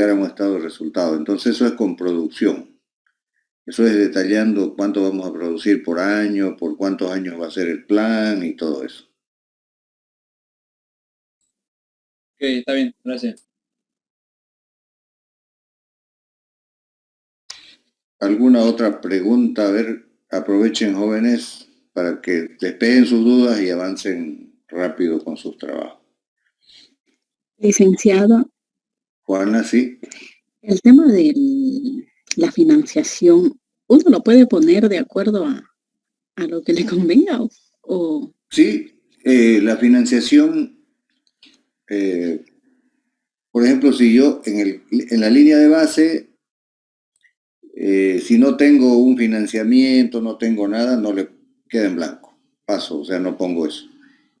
llegar a un estado de resultado. Entonces eso es con producción. Eso es detallando cuánto vamos a producir por año, por cuántos años va a ser el plan y todo eso. Ok, está bien, gracias. ¿Alguna otra pregunta? A ver, aprovechen jóvenes para que despeguen sus dudas y avancen rápido con sus trabajos. Licenciado, Juana, sí. el tema de la financiación, ¿uno lo puede poner de acuerdo a lo que le convenga o Sí, la financiación, por ejemplo, si yo en la línea de base, si no tengo un financiamiento, no tengo nada, no le queda en blanco. Paso, o sea, no pongo eso.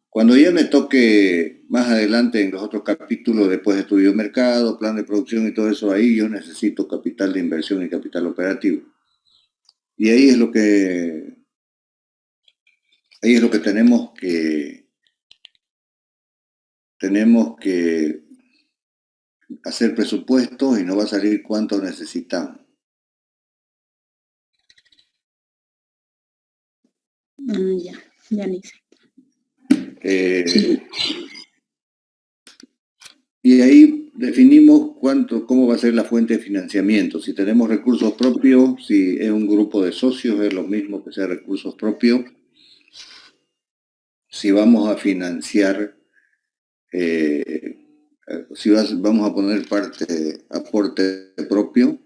Cuando ya me toque más adelante en los otros capítulos, después de estudio de mercado, plan de producción y todo eso, ahí yo necesito capital de inversión y capital operativo. Y ahí es lo que tenemos que hacer presupuestos y no va a salir cuánto necesitamos. ya ni sé? Eh, y ahí definimos cómo va a ser la fuente de financiamiento. Si tenemos recursos propios, si es un grupo de socios, es lo mismo que sea recursos propios. Si vamos a financiar, si vamos a poner aporte propio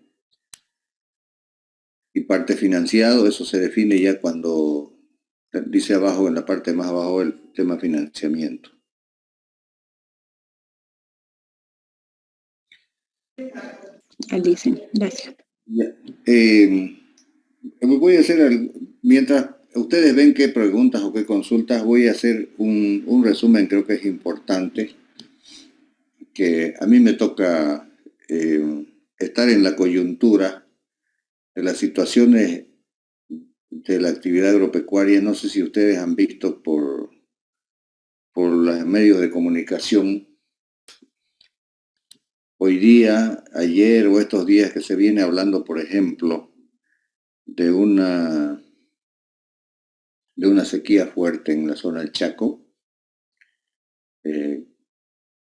y parte financiado, eso se define ya cuando dice abajo, en la parte más abajo, el tema financiamiento. Dicen, gracias. Ya. Voy a hacer, mientras ustedes ven qué preguntas o qué consultas, voy a hacer un resumen, creo que es importante, que a mí me toca estar en la coyuntura de las situaciones de la actividad agropecuaria. No sé si ustedes han visto por los medios de comunicación hoy día, ayer o estos días que se viene hablando, por ejemplo, de una sequía fuerte en la zona del Chaco.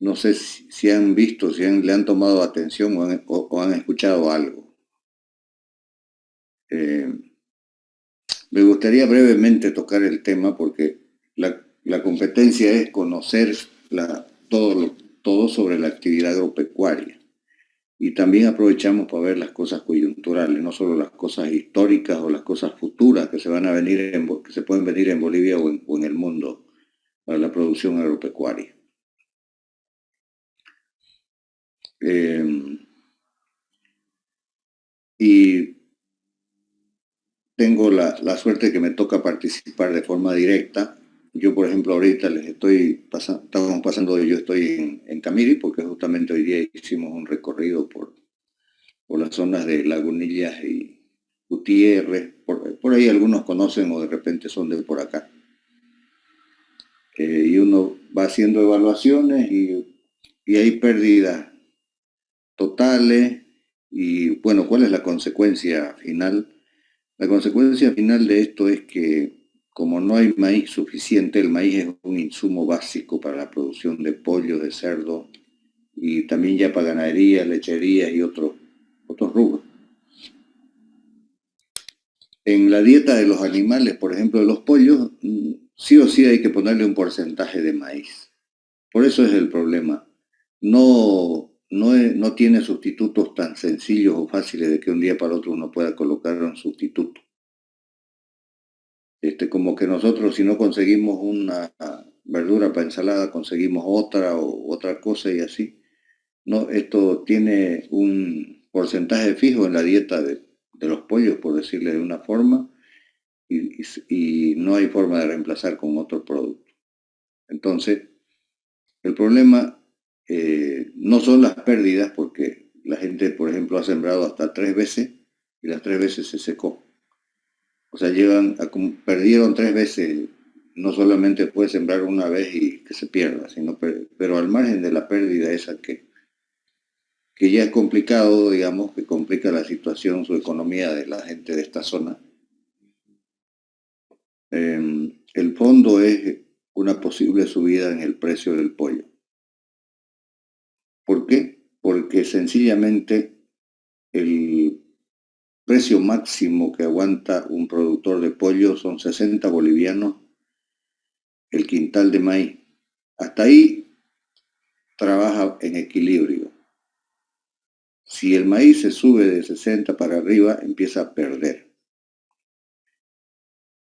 No sé si han visto, le han tomado atención o han escuchado algo. Me gustaría brevemente tocar el tema porque la competencia es conocer todo sobre la actividad agropecuaria. Y también aprovechamos para ver las cosas coyunturales, no solo las cosas históricas o las cosas futuras que se pueden venir en Bolivia o en el mundo para la producción agropecuaria. Y tengo la suerte que me toca participar de forma directa. Yo, por ejemplo, ahorita estamos pasando, yo estoy en Camiri, porque justamente hoy día hicimos un recorrido por las zonas de Lagunillas y Gutiérrez. Por ahí algunos conocen o de repente son de por acá. Y uno va haciendo evaluaciones y hay pérdidas totales. Y bueno, ¿cuál es la consecuencia final? La consecuencia final de esto es que como no hay maíz suficiente, el maíz es un insumo básico para la producción de pollo, de cerdo y también ya para ganadería, lechería y otros rubros. En la dieta de los animales, por ejemplo de los pollos, sí o sí hay que ponerle un porcentaje de maíz. Por eso es el problema. No tiene sustitutos tan sencillos o fáciles de que un día para otro uno pueda colocar un sustituto. Como que nosotros si no conseguimos una verdura para ensalada, conseguimos otra o otra cosa y así. No, esto tiene un porcentaje fijo en la dieta de los pollos, por decirle de una forma, y no hay forma de reemplazar con otro producto. Entonces, el problema no son las pérdidas, porque la gente, por ejemplo, ha sembrado hasta 3 veces y las 3 veces se secó. O sea, perdieron 3 veces, no solamente puede sembrar una vez y que se pierda, pero al margen de la pérdida esa que ya es complicado, digamos, que complica la situación, su economía de la gente de esta zona. El fondo es una posible subida en el precio del pollo. ¿Por qué? Porque sencillamente el precio máximo que aguanta un productor de pollo son 60 bolivianos el quintal de maíz. Hasta ahí trabaja en equilibrio. Si el maíz se sube de 60 para arriba, empieza a perder.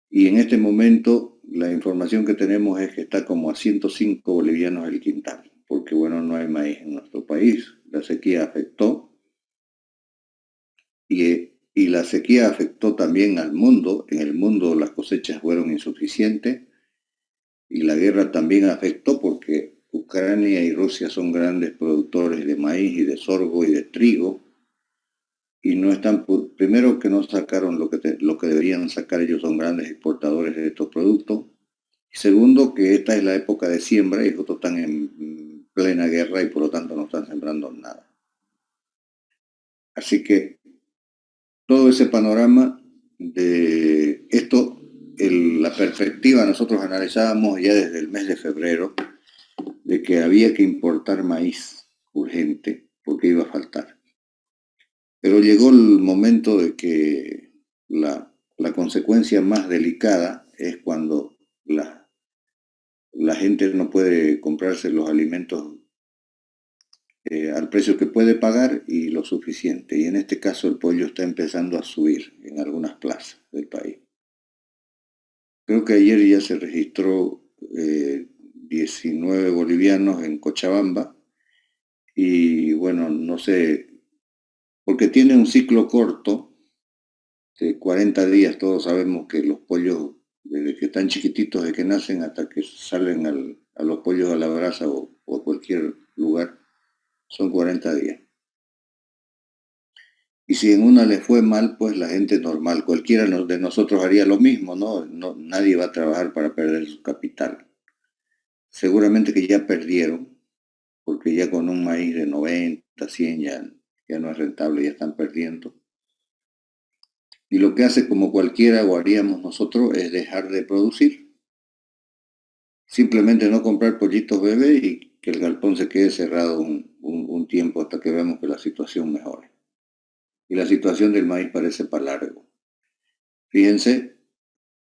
Y en este momento la información que tenemos es que está como a 105 bolivianos el quintal, porque bueno, no hay maíz en nuestro país. La sequía afectó y la sequía afectó también al mundo. En el mundo las cosechas fueron insuficientes y la guerra también afectó porque Ucrania y Rusia son grandes productores de maíz y de sorgo y de trigo y no están, primero que no sacaron lo que deberían sacar, ellos son grandes exportadores de estos productos. Y segundo, que esta es la época de siembra y ellos están en plena guerra y por lo tanto no están sembrando nada. Así que todo ese panorama de esto, la perspectiva, nosotros analizábamos ya desde el mes de febrero de que había que importar maíz urgente porque iba a faltar. Pero llegó el momento de que la consecuencia más delicada es cuando la gente no puede comprarse los alimentos al precio que puede pagar y lo suficiente. Y en este caso el pollo está empezando a subir en algunas plazas del país. Creo que ayer ya se registró 19 bolivianos en Cochabamba y bueno, no sé, porque tiene un ciclo corto de 40 días, todos sabemos que los pollos, desde que están chiquititos, de que nacen hasta que salen a los pollos a la brasa o a cualquier lugar, son 40 días. Y si en una le fue mal, pues la gente normal, cualquiera de nosotros haría lo mismo, ¿no? Nadie va a trabajar para perder su capital. Seguramente que ya perdieron, porque ya con un maíz de 90, 100 ya no es rentable, ya están perdiendo. Y lo que hace como cualquiera o haríamos nosotros es dejar de producir. Simplemente no comprar pollitos bebés y que el galpón se quede cerrado un tiempo hasta que vemos que la situación mejore. Y la situación del maíz parece para largo. Fíjense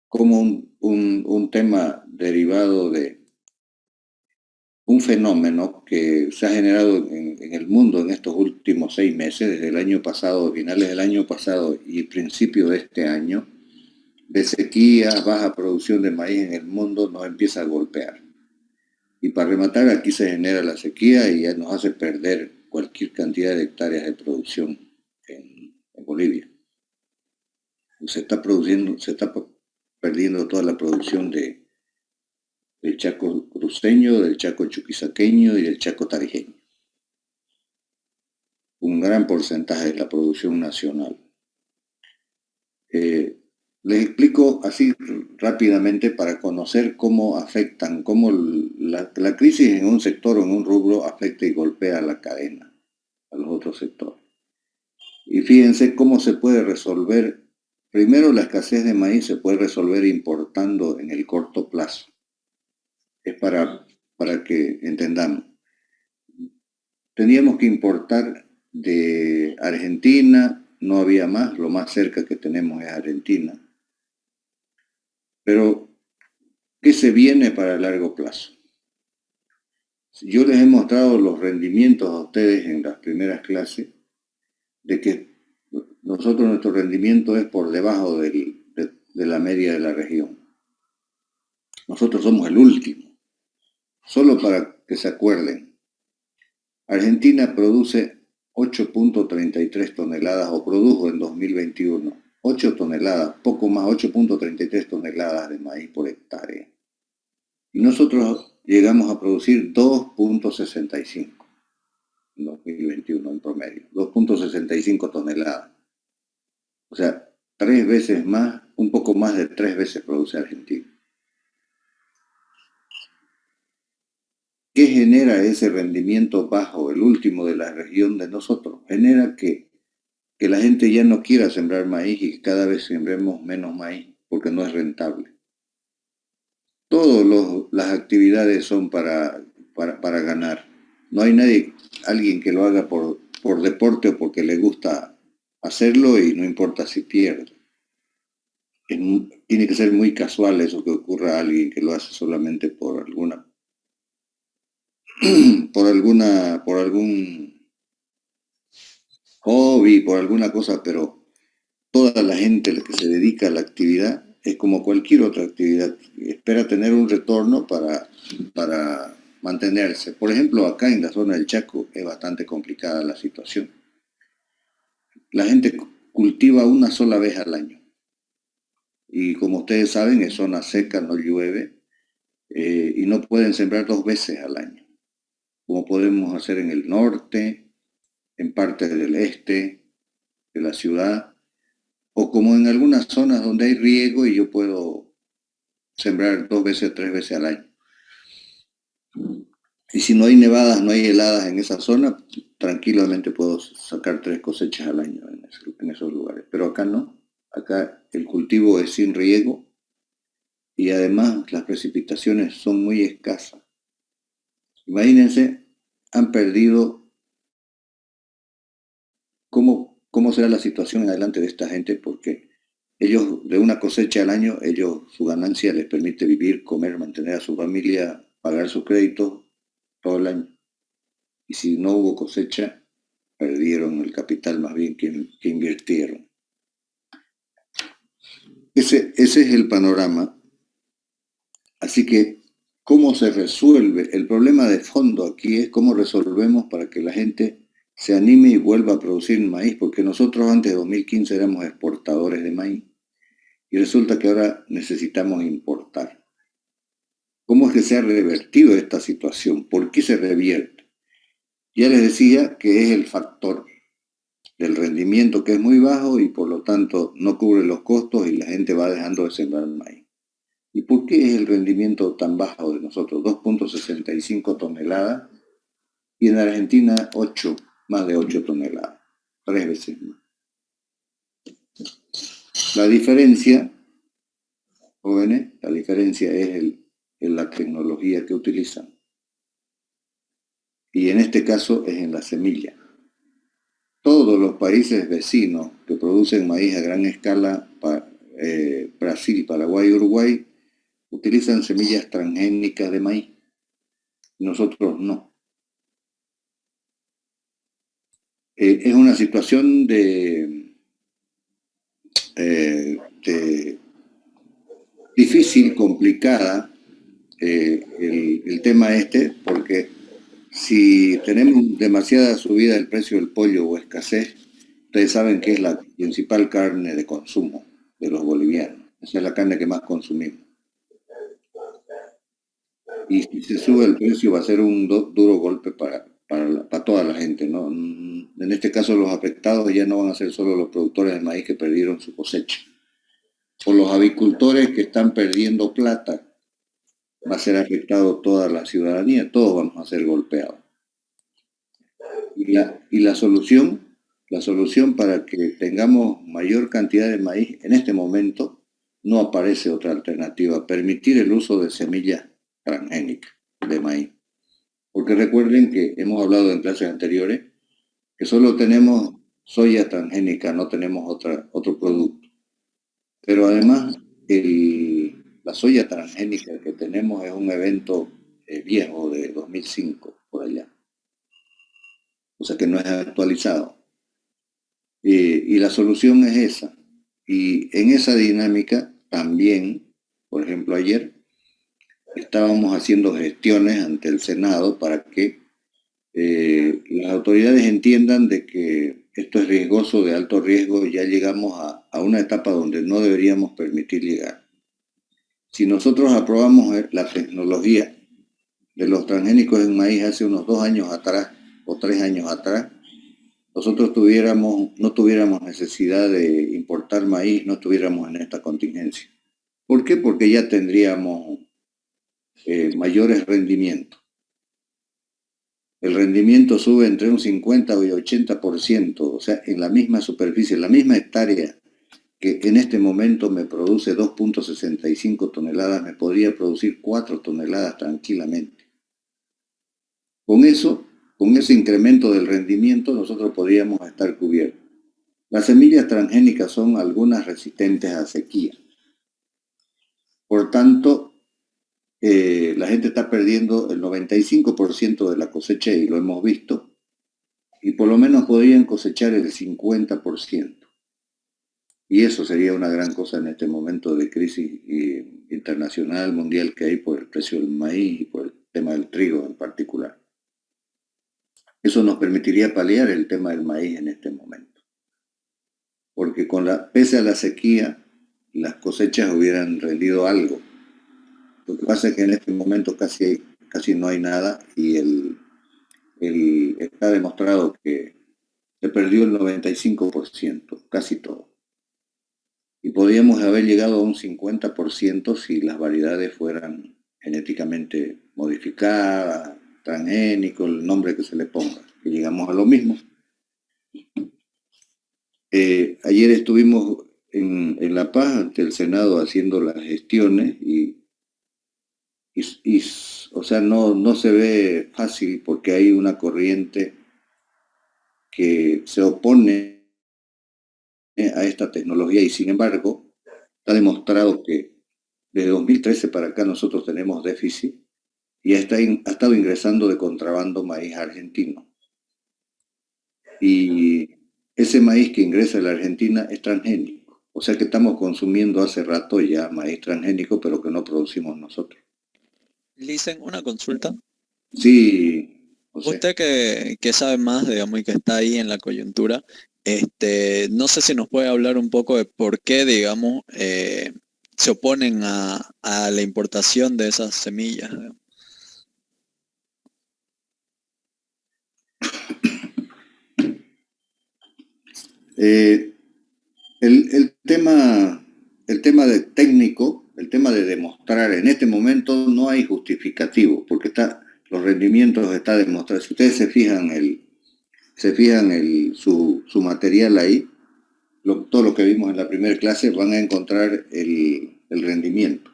cómo un tema derivado de un fenómeno que se ha generado en el mundo en estos últimos 6 meses, desde el año pasado, finales del año pasado y principio de este año, de sequía, baja producción de maíz en el mundo, nos empieza a golpear. Y para rematar, aquí se genera la sequía y ya nos hace perder cualquier cantidad de hectáreas de producción en Bolivia. Se está perdiendo toda la producción del Chaco cruceño, del Chaco chuquisaqueño y del Chaco tarijeño. Un gran porcentaje de la producción nacional. Les explico así rápidamente para conocer cómo afectan, cómo la crisis en un sector o en un rubro afecta y golpea a la cadena, a los otros sectores. Y fíjense cómo se puede resolver. Primero, la escasez de maíz se puede resolver importando en el corto plazo. Es para que entendamos. Teníamos que importar de Argentina, no había más, lo más cerca que tenemos es Argentina. Pero, ¿qué se viene para el largo plazo? Yo les he mostrado los rendimientos a ustedes en las primeras clases de que nuestro rendimiento es por debajo de la media de la región. Nosotros somos el último. Solo para que se acuerden, Argentina produce 8.33 toneladas, o produjo en 2021, 8 toneladas, poco más, 8.33 toneladas de maíz por hectárea. Y nosotros llegamos a producir 2.65 en 2021 en promedio, 2.65 toneladas. O sea, 3 veces más, un poco más de 3 veces produce Argentina. ¿qué genera ese rendimiento bajo, el último de la región de nosotros? Genera que la gente ya no quiera sembrar maíz y que cada vez sembremos menos maíz porque no es rentable. Todas las actividades son para ganar. No hay alguien que lo haga por deporte o porque le gusta hacerlo y no importa si pierde. Tiene que ser muy casual eso que ocurra a alguien que lo hace solamente por algún hobby, por alguna cosa, pero toda la gente que se dedica a la actividad es como cualquier otra actividad, espera tener un retorno para mantenerse. Por ejemplo, acá en la zona del Chaco es bastante complicada la situación. La gente cultiva una sola vez al año. Y como ustedes saben, es zona seca, no llueve, y no pueden sembrar 2 veces al año, como podemos hacer en el norte, en parte del este de la ciudad, o como en algunas zonas donde hay riego y yo puedo sembrar 2 veces, 3 veces al año. Y si no hay nevadas, no hay heladas en esa zona, tranquilamente puedo sacar 3 cosechas al año en esos lugares. Pero acá no. Acá el cultivo es sin riego y además las precipitaciones son muy escasas. Imagínense, han perdido cómo será la situación en adelante de esta gente, porque ellos, de una cosecha al año, su ganancia les permite vivir, comer, mantener a su familia, pagar sus créditos todo el año. Y si no hubo cosecha, perdieron el capital más bien que invirtieron. Ese es el panorama. Así que, ¿cómo se resuelve? El problema de fondo aquí es cómo resolvemos para que la gente se anime y vuelva a producir maíz, porque nosotros antes de 2015 éramos exportadores de maíz y resulta que ahora necesitamos importar. ¿Cómo es que se ha revertido esta situación? ¿Por qué se revierte? Ya les decía que es el factor del rendimiento que es muy bajo y por lo tanto no cubre los costos y la gente va dejando de sembrar maíz. ¿Y por qué es el rendimiento tan bajo de nosotros? 2.65 toneladas y en Argentina más de 8 toneladas, 3 veces más. La diferencia, jóvenes, la diferencia es en la tecnología que utilizan. Y en este caso es en la semilla. Todos los países vecinos que producen maíz a gran escala, Brasil, Paraguay, Uruguay, utilizan semillas transgénicas de maíz. Nosotros no. Es una situación difícil, complicada, el tema porque si tenemos demasiada subida del precio del pollo o escasez, ustedes saben que es la principal carne de consumo de los bolivianos. Esa es la carne que más consumimos. Y si se sube el precio va a ser un duro golpe para toda la gente, ¿no? En este caso los afectados ya no van a ser solo los productores de maíz que perdieron su cosecha, o los avicultores que están perdiendo plata. Va a ser afectado toda la ciudadanía, todos vamos a ser golpeados. Y la solución para que tengamos mayor cantidad de maíz, en este momento no aparece otra alternativa, permitir el uso de semillas transgénicas de maíz. Porque recuerden que hemos hablado en clases anteriores que solo tenemos soya transgénica, no tenemos otro producto. Pero además, la soya transgénica que tenemos es un evento viejo de 2005, por allá. O sea que no es actualizado. Y la solución es esa. Y en esa dinámica también, por ejemplo, ayer estábamos haciendo gestiones ante el Senado para que las autoridades entiendan de que esto es riesgoso, de alto riesgo, y ya llegamos a una etapa donde no deberíamos permitir llegar. Si nosotros aprobamos la tecnología de los transgénicos en maíz hace unos 2 años atrás o 3 años atrás, nosotros no tuviéramos necesidad de importar maíz, no estuviéramos en esta contingencia. ¿Por qué? Porque ya tendríamos mayores rendimientos. el rendimiento sube entre un 50 y 80%, o sea, en la misma superficie, en la misma hectárea que en este momento me produce 2.65 toneladas, me podría producir 4 toneladas tranquilamente. Con eso, con ese incremento del rendimiento, nosotros podríamos estar cubiertos. Las semillas transgénicas son algunas resistentes a sequía. Por tanto, la gente está perdiendo el 95% de la cosecha y lo hemos visto, y por lo menos podrían cosechar el 50%. Y eso sería una gran cosa en este momento de crisis internacional, mundial que hay por el precio del maíz y por el tema del trigo en particular. Eso nos permitiría paliar el tema del maíz en este momento. Porque pese a la sequía, las cosechas hubieran rendido algo. Lo que pasa es que en este momento casi no hay nada y está demostrado que se perdió el 95%, casi todo. Y podríamos haber llegado a un 50% si las variedades fueran genéticamente modificadas, transgénicos, el nombre que se le ponga, que llegamos a lo mismo. Ayer estuvimos en La Paz ante el Senado haciendo las gestiones y o sea, no se ve fácil porque hay una corriente que se opone a esta tecnología y sin embargo está demostrado que desde 2013 para acá nosotros tenemos déficit y ha estado ingresando de contrabando maíz argentino. Y ese maíz que ingresa a la Argentina es transgénico. O sea que estamos consumiendo hace rato ya maíz transgénico, pero que no producimos nosotros. Licen, una consulta. Sí, José. Usted que sabe más, digamos, y que está ahí en la coyuntura, no sé si nos puede hablar un poco de por qué, digamos, se oponen a la importación de esas semillas. El tema de técnico, el tema de demostrar, en este momento no hay justificativo, porque los rendimientos están demostrados. Si ustedes se fijan su material ahí, todo lo que vimos en la primera clase, van a encontrar el rendimiento.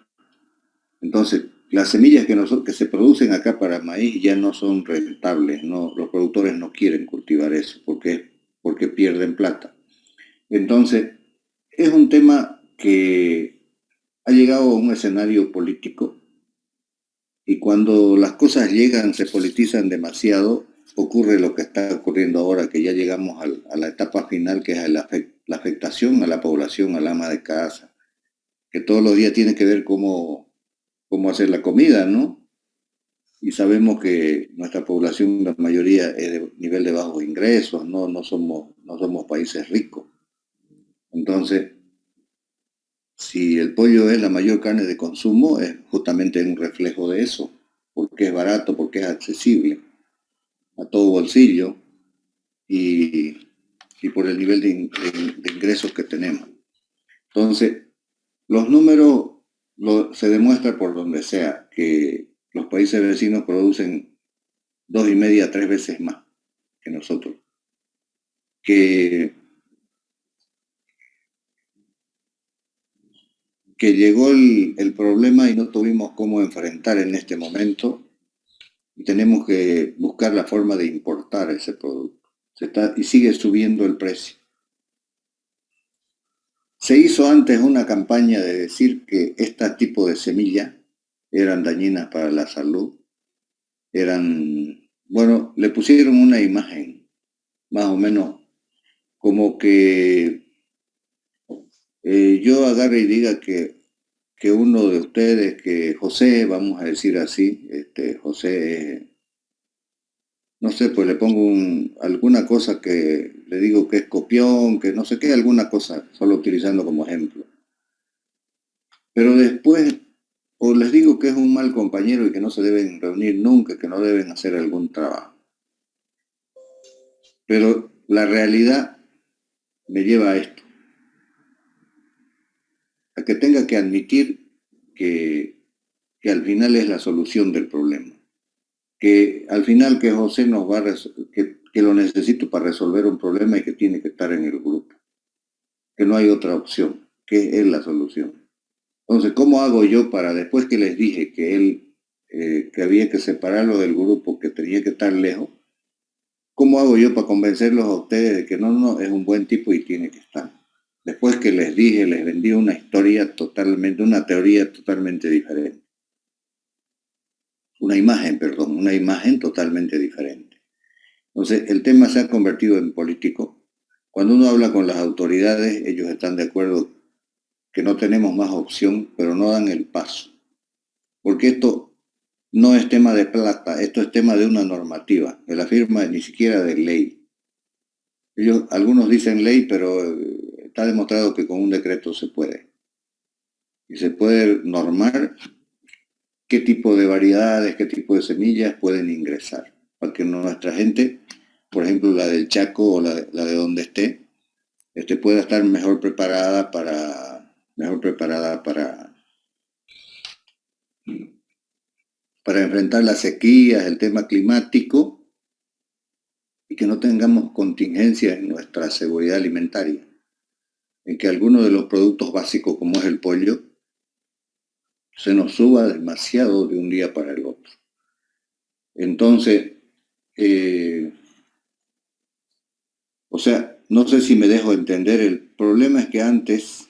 Entonces, las semillas que se producen acá para maíz ya no son rentables, los productores no quieren cultivar eso porque pierden plata. Entonces, es un tema que ha llegado a un escenario político y cuando las cosas llegan, se politizan demasiado, ocurre lo que está ocurriendo ahora, que ya llegamos a la etapa final, que es la afectación a la población, al ama de casa, que todos los días tiene que ver cómo hacer la comida, ¿no? Y sabemos que nuestra población, la mayoría, es de nivel de bajos ingresos, no somos países ricos. Entonces, si el pollo es la mayor carne de consumo, es justamente un reflejo de eso, porque es barato, porque es accesible a todo bolsillo y por el nivel de ingresos que tenemos. Entonces, los números se demuestra por donde sea que los países vecinos producen 2,5 a 3 veces más que nosotros. Que llegó el problema y no tuvimos cómo enfrentar en este momento y tenemos que buscar la forma de importar ese producto. Y sigue subiendo el precio. Se hizo antes una campaña de decir que este tipo de semillas eran dañinas para la salud. Bueno, le pusieron una imagen, más o menos, como que yo agarre y diga que uno de ustedes, que José, vamos a decir así, José, no sé, pues le pongo alguna cosa que le digo que es copión, que no sé qué, alguna cosa, solo utilizando como ejemplo. Pero después, o les digo que es un mal compañero y que no se deben reunir nunca, que no deben hacer algún trabajo. Pero la realidad me lleva a esto, a que tenga que admitir que al final es la solución del problema, que al final que José nos va a que lo necesito para resolver un problema y que tiene que estar en el grupo, que no hay otra opción, que es la solución. Entonces, ¿cómo hago yo para, después que les dije que él, que había que separarlo del grupo, que tenía que estar lejos, cómo hago yo para convencerlos a ustedes de que no, es un buen tipo y tiene que estar? Después que les dije, les vendí una historia totalmente, una teoría totalmente diferente. Una imagen totalmente diferente. Entonces, el tema se ha convertido en político. Cuando uno habla con las autoridades, ellos están de acuerdo que no tenemos más opción, pero no dan el paso. Porque esto no es tema de plata, esto es tema de una normativa, de la firma ni siquiera de ley. Algunos dicen ley, pero está demostrado que con un decreto se puede. Y se puede normar qué tipo de variedades, qué tipo de semillas pueden ingresar, para que nuestra gente, por ejemplo la del Chaco o la de donde esté, pueda estar mejor preparada para enfrentar las sequías, el tema climático, y que no tengamos contingencias en nuestra seguridad alimentaria, en que algunos de los productos básicos como es el pollo se nos suba demasiado de un día para el otro. Entonces, o sea, no sé si me dejo entender, el problema es que antes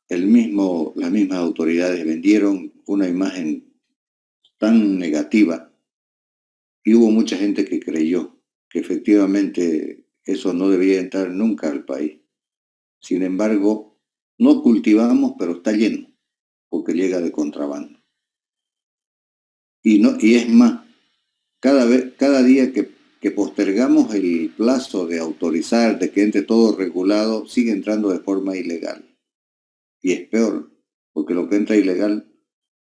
las mismas autoridades vendieron una imagen tan negativa y hubo mucha gente que creyó que efectivamente eso no debía entrar nunca al país. Sin embargo, no cultivamos, pero está lleno, porque llega de contrabando. Y es más, cada día que postergamos el plazo de autorizar, de que entre todo regulado, sigue entrando de forma ilegal. Y es peor, porque lo que entra ilegal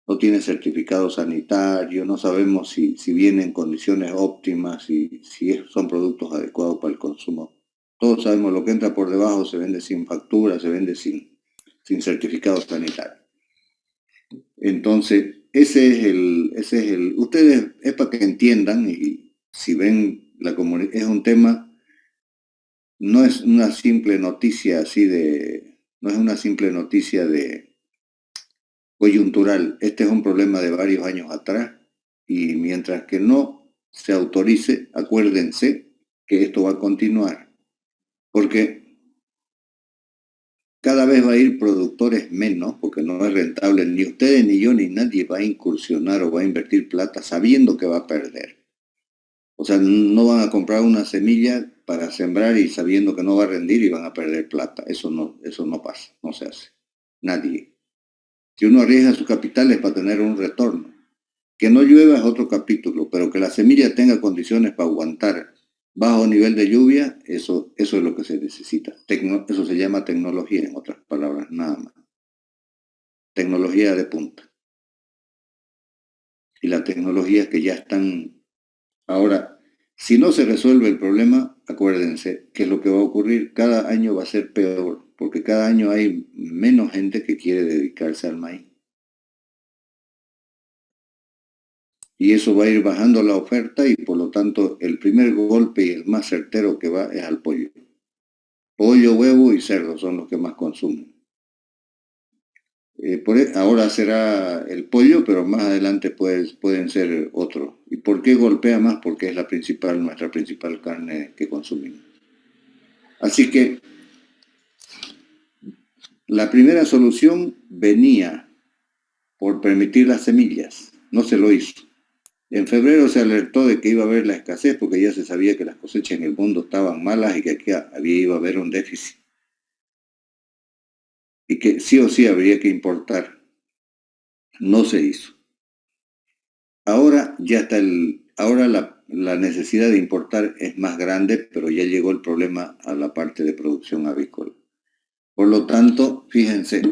no tiene certificado sanitario, no sabemos si viene en condiciones óptimas, si son productos adecuados para el consumo. Todos sabemos lo que entra por debajo se vende sin factura, se vende sin certificado sanitario. Entonces, ustedes es para que entiendan, y si ven la comunidad, es un tema, no es una simple noticia no es una simple noticia de coyuntural. Este es un problema de varios años atrás y mientras que no se autorice, acuérdense que esto va a continuar, porque cada vez va a ir productores menos, porque no es rentable, ni ustedes, ni yo, ni nadie va a incursionar o va a invertir plata sabiendo que va a perder. O sea, no van a comprar una semilla para sembrar y sabiendo que no va a rendir y van a perder plata. Eso no pasa, no se hace. Nadie. Si uno arriesga sus capitales para tener un retorno, que no llueva es otro capítulo, pero que la semilla tenga condiciones para aguantar bajo nivel de lluvia, eso es lo que se necesita. Eso se llama tecnología, en otras palabras, nada más. Tecnología de punta. Y las tecnologías que ya están. Ahora, si no se resuelve el problema, acuérdense que lo que va a ocurrir cada año va a ser peor, porque cada año hay menos gente que quiere dedicarse al maíz. Y eso va a ir bajando la oferta y por lo tanto el primer golpe y el más certero que va es al pollo. Pollo, huevo y cerdo son los que más consumen. Ahora será el pollo, pero más adelante pueden ser otros. ¿Y por qué golpea más? Porque es nuestra principal carne que consumimos. Así que la primera solución venía por permitir las semillas, no se lo hizo. En febrero se alertó de que iba a haber la escasez porque ya se sabía que las cosechas en el mundo estaban malas y que aquí iba a haber un déficit. Y que sí o sí habría que importar. No se hizo. Ahora ya está ahora la necesidad de importar es más grande, pero ya llegó el problema a la parte de producción avícola. Por lo tanto, fíjense,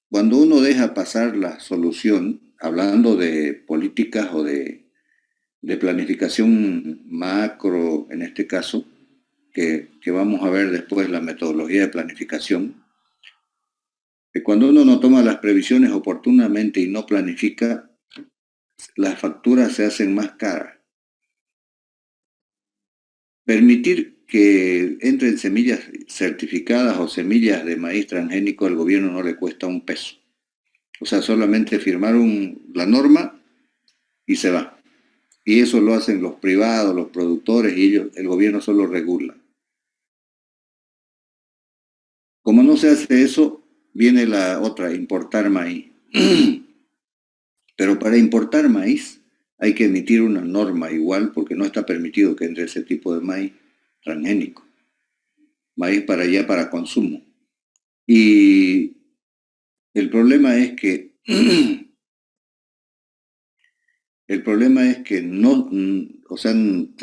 cuando uno deja pasar la solución, hablando de políticas o de planificación macro, en este caso, que vamos a ver después la metodología de planificación, que cuando uno no toma las previsiones oportunamente y no planifica, las facturas se hacen más caras. permitir que entren semillas certificadas o semillas de maíz transgénico al gobierno no le cuesta un peso. O sea, solamente firmar la norma y se va. Y eso lo hacen los privados, los productores, y el gobierno solo regula. Como no se hace eso, viene la otra, importar maíz. Pero para importar maíz hay que emitir una norma igual, porque no está permitido que entre ese tipo de maíz transgénico. Maíz para allá para consumo. Y el problema es que no, o sea,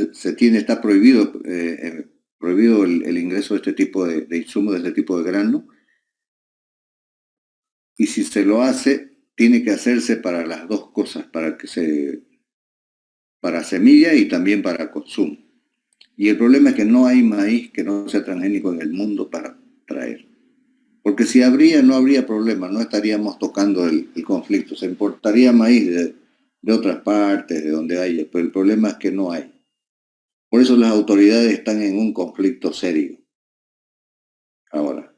está prohibido, prohibido el ingreso de este tipo de insumos, de este tipo de grano. Y si se lo hace, tiene que hacerse para las dos cosas, para semilla y también para consumo. Y el problema es que no hay maíz que no sea transgénico en el mundo para traer. Porque si habría, no habría problema, no estaríamos tocando el conflicto. Se importaría maíz de otras partes, de donde haya, pero el problema es que no hay. Por eso las autoridades están en un conflicto serio ahora.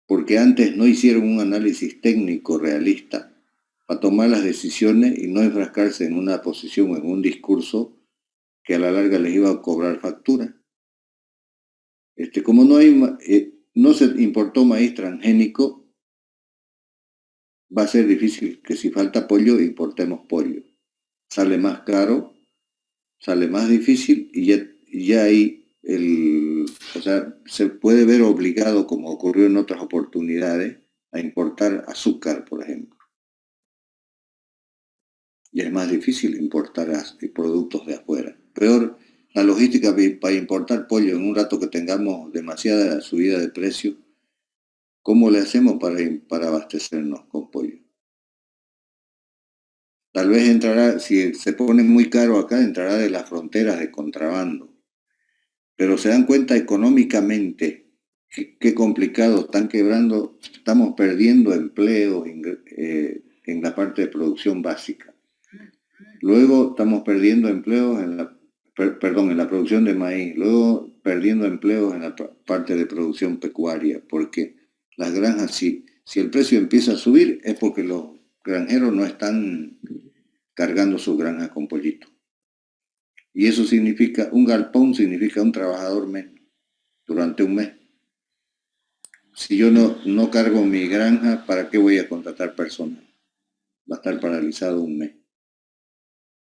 Porque antes no hicieron un análisis técnico realista para tomar las decisiones y no enfrascarse en una posición o en un discurso que a la larga les iba a cobrar factura. Como no se importó maíz transgénico, va a ser difícil que si falta pollo, importemos pollo. Sale más caro, sale más difícil y ya ahí o sea, se puede ver obligado, como ocurrió en otras oportunidades, a importar azúcar, por ejemplo. Y es más difícil importar productos de afuera. Peor, la logística para importar pollo en un rato que tengamos demasiada subida de precio, ¿cómo le hacemos para abastecernos con pollo? Tal vez entrará, si se pone muy caro acá, entrará de las fronteras de contrabando. Pero se dan cuenta económicamente qué complicado, están quebrando, estamos perdiendo empleos en la parte de producción básica. Luego estamos perdiendo empleos en la producción de maíz, luego perdiendo empleos en la parte de producción pecuaria, porque las granjas, si el precio empieza a subir, es porque los granjeros no están cargando sus granjas con pollito. Y eso significa, un galpón significa un trabajador menos durante un mes. Si yo no cargo mi granja, ¿para qué voy a contratar personas? Va a estar paralizado un mes.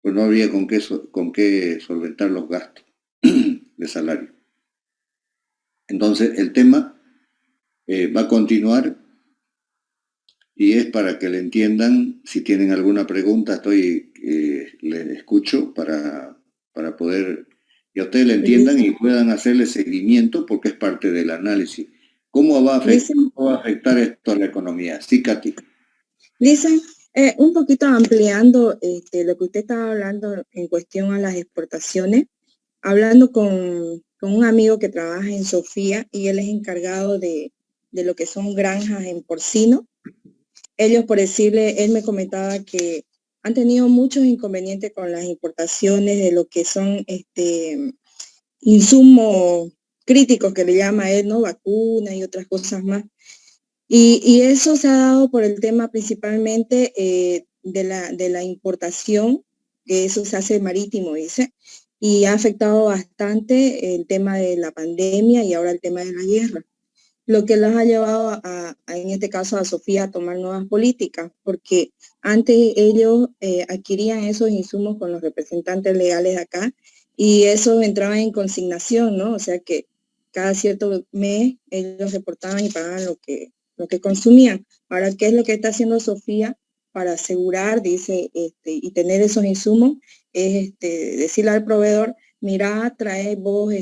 Pues no habría con qué solventar los gastos de salario. Entonces el tema va a continuar y es para que le entiendan. Si tienen alguna pregunta, les escucho para poder que a ustedes le entiendan y puedan hacerle seguimiento, porque es parte del análisis. ¿Cómo va a afectar esto a la economía? Sí, Katy. Dicen, un poquito ampliando lo que usted estaba hablando en cuestión a las exportaciones, hablando con un amigo que trabaja en Sofía y él es encargado de lo que son granjas en porcino. Ellos, por decirle, él me comentaba que han tenido muchos inconvenientes con las importaciones de lo que son insumos críticos que le llama él, ¿no? Vacunas y otras cosas más. Y eso se ha dado por el tema principalmente de la importación, que eso se hace marítimo, dice, y ha afectado bastante el tema de la pandemia y ahora el tema de la guerra, lo que los ha llevado en este caso a Sofía a tomar nuevas políticas, porque antes ellos adquirían esos insumos con los representantes legales de acá y eso entraba en consignación, ¿no? O sea que cada cierto mes ellos reportaban y pagaban lo que consumían. Ahora, ¿qué es lo que está haciendo Sofía para asegurar, dice, y tener esos insumos? Es decirle al proveedor, mira, trae vos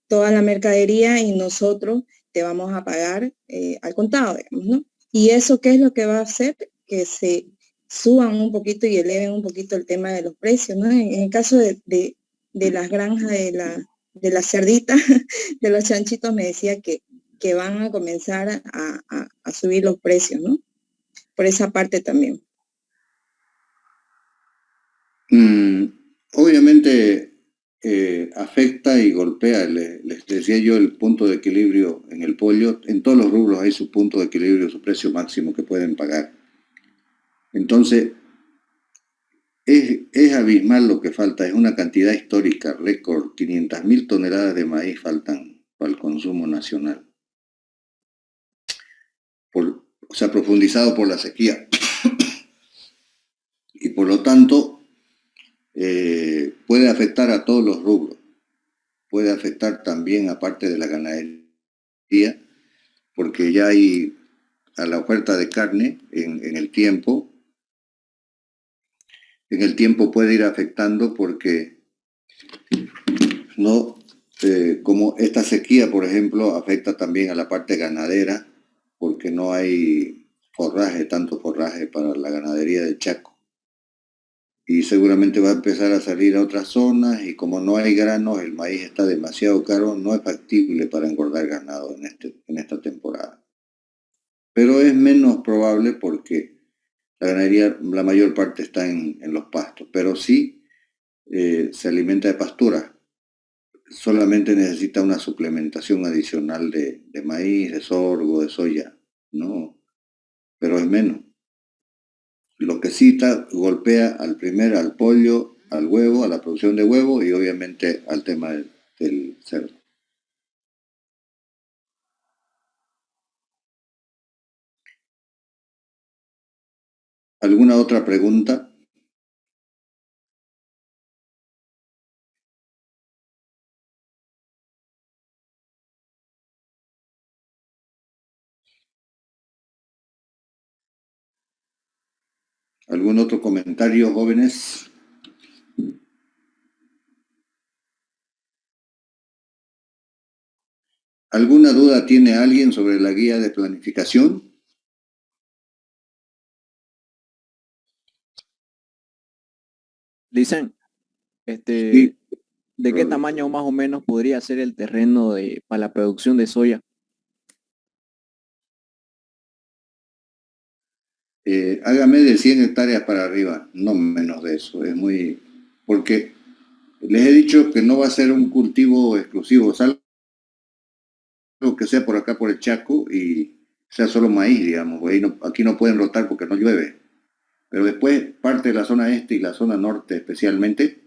toda la mercadería y nosotros te vamos a pagar al contado, digamos, ¿no? Y eso, ¿qué es lo que va a hacer? Que se suban un poquito y eleven un poquito el tema de los precios, ¿no? En el caso de las granjas de la cerdita, de los chanchitos, me decía que van a comenzar a subir los precios, ¿no? Por esa parte también. Obviamente afecta y golpea, les decía yo, el punto de equilibrio en el pollo. En todos los rubros hay su punto de equilibrio, su precio máximo que pueden pagar. Entonces, es abismal lo que falta, es una cantidad histórica, récord, 500.000 toneladas de maíz faltan para el consumo nacional. O sea, profundizado por la sequía. Y por lo tanto, puede afectar a todos los rubros. Puede afectar también, aparte de la ganadería, porque ya hay a la oferta de carne en el tiempo. En el tiempo puede ir afectando porque no, como esta sequía, por ejemplo, afecta también a la parte ganadera, porque no hay forraje, tanto forraje para la ganadería del Chaco. Y seguramente va a empezar a salir a otras zonas y como no hay granos, el maíz está demasiado caro, no es factible para engordar ganado en esta temporada. Pero es menos probable porque la ganadería, la mayor parte está en los pastos, pero sí se alimenta de pasturas. Solamente necesita una suplementación adicional de maíz, de sorgo, de soya, ¿no? Pero es menos. Lo que sí golpea al pollo, al huevo, a la producción de huevo y obviamente al tema del cerdo. ¿Alguna otra pregunta? ¿Algún otro comentario, jóvenes? ¿Alguna duda tiene alguien sobre la guía de planificación? Dicen, Sí. ¿de qué tamaño más o menos podría ser el terreno para la producción de soya? Hágame de 100 hectáreas para arriba, no menos de eso. Es muy... Porque les he dicho que no va a ser un cultivo exclusivo, salvo que sea por acá por el Chaco y sea solo maíz, digamos. Aquí no pueden rotar porque no llueve. Pero después, parte de la zona este y la zona norte especialmente,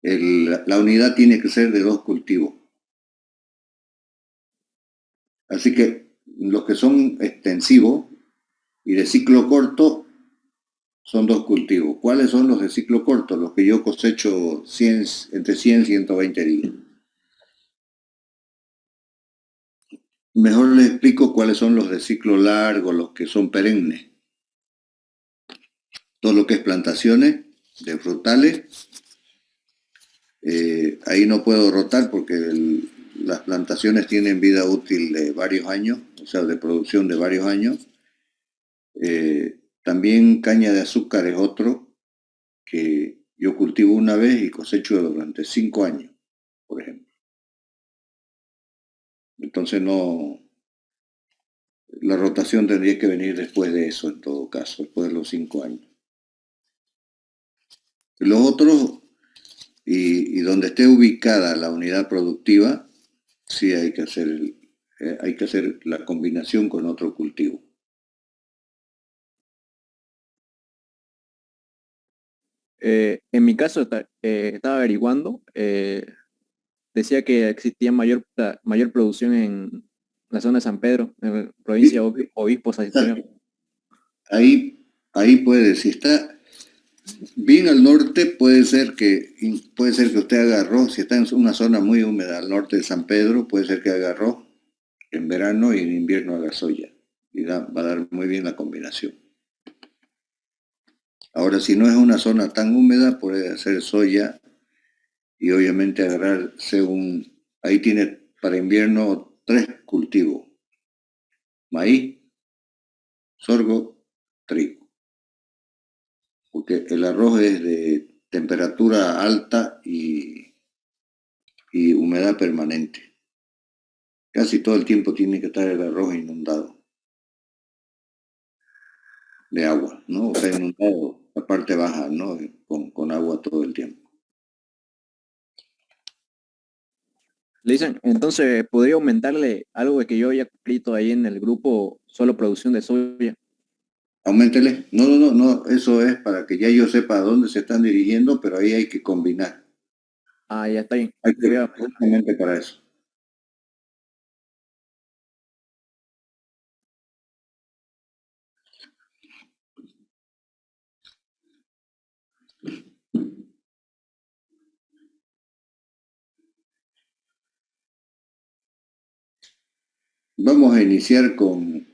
la unidad tiene que ser de 2 cultivos. Así que los que son extensivos y de ciclo corto son 2 cultivos. ¿Cuáles son los de ciclo corto? Los que yo cosecho entre 100 y 120 días. Mejor les explico cuáles son los de ciclo largo, los que son perennes. Todo lo que es plantaciones de frutales, ahí no puedo rotar porque las plantaciones tienen vida útil de varios años, o sea, de producción de varios años. También caña de azúcar es otro que yo cultivo una vez y cosecho durante 5 años, por ejemplo. Entonces la rotación tendría que venir después de eso, en todo caso, después de los 5 años. Los otros, y donde esté ubicada la unidad productiva, sí hay que hacer la combinación con otro cultivo. En mi caso, estaba averiguando, decía que existía mayor producción en la zona de San Pedro, en la provincia de Obispo San Señor. Ahí puede, si está bien al norte, puede ser que usted haga arroz. Si está en una zona muy húmeda al norte de San Pedro, puede ser que haga arroz en verano y en invierno haga soya. Y va a dar muy bien la combinación. Ahora, si no es una zona tan húmeda, puede hacer soya y obviamente ahí tiene para invierno 3 cultivos: maíz, sorgo, trigo. Porque el arroz es de temperatura alta y humedad permanente. Casi todo el tiempo tiene que estar el arroz inundado de agua, ¿no? O sea, inundado la parte baja, ¿no? Con agua todo el tiempo. Le dicen, entonces podría aumentarle algo de que yo había escrito ahí en el grupo, solo producción de soya. Auméntele. No, no, no, no, eso es para que ya yo sepa a dónde se están dirigiendo, pero ahí hay que combinar. Ah, ya está bien. Hay que Voy a- justamente para eso. Vamos a iniciar con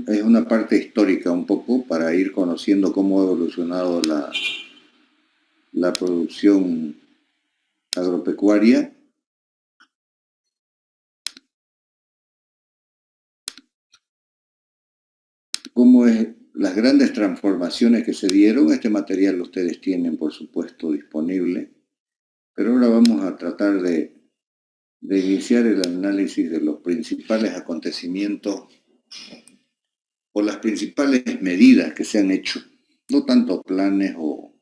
es una parte histórica un poco para ir conociendo cómo ha evolucionado la producción agropecuaria. Cómo es las grandes transformaciones que se dieron. Este material ustedes tienen, por supuesto, disponible, pero ahora vamos a tratar de iniciar el análisis de los principales acontecimientos o las principales medidas que se han hecho, no tanto planes o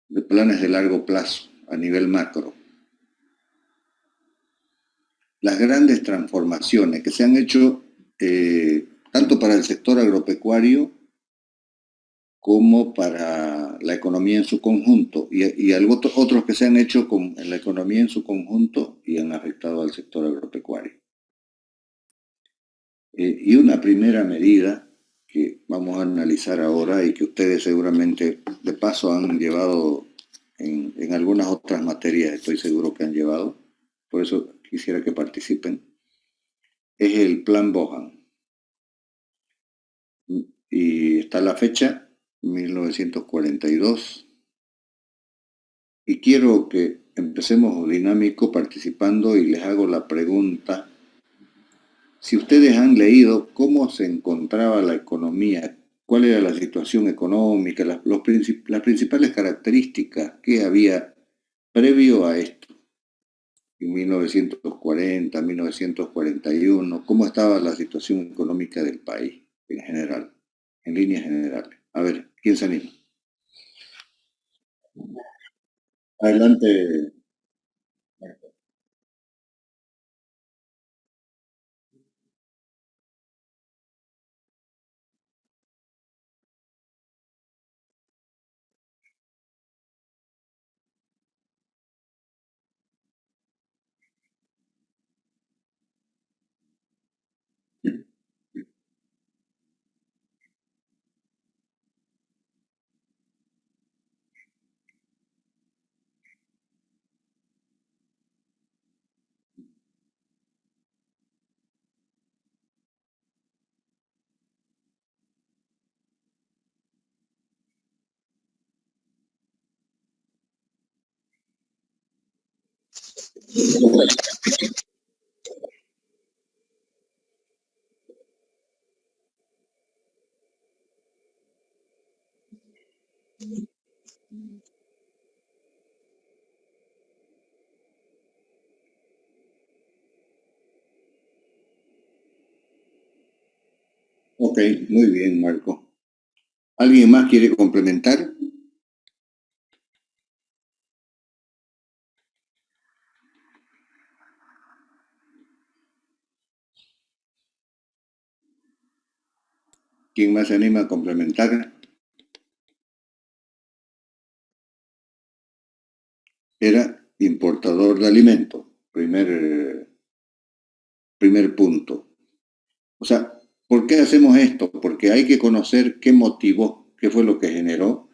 de planes de largo plazo a nivel macro. Las grandes transformaciones que se han hecho tanto para el sector agropecuario como para la economía en su conjunto, y otros que se han hecho en la economía en su conjunto y han afectado al sector agropecuario. Y una primera medida que vamos a analizar ahora y que ustedes seguramente de paso han llevado en algunas otras materias, estoy seguro que han llevado, por eso quisiera que participen, es el Plan Bohan. Y está la fecha, 1942. Y quiero que empecemos dinámico participando y les hago la pregunta. Si ustedes han leído cómo se encontraba la economía, cuál era la situación económica, las principales características que había previo a esto, en 1940, 1941, cómo estaba la situación económica del país en general, en líneas generales. A ver, ¿quién se anima? Adelante. Ok, muy bien, Marco. ¿Alguien más quiere complementar? ¿Quién más se anima a complementar? Era importador de alimentos, primer punto. O sea, ¿por qué hacemos esto? Porque hay que conocer qué motivó, qué fue lo que generó.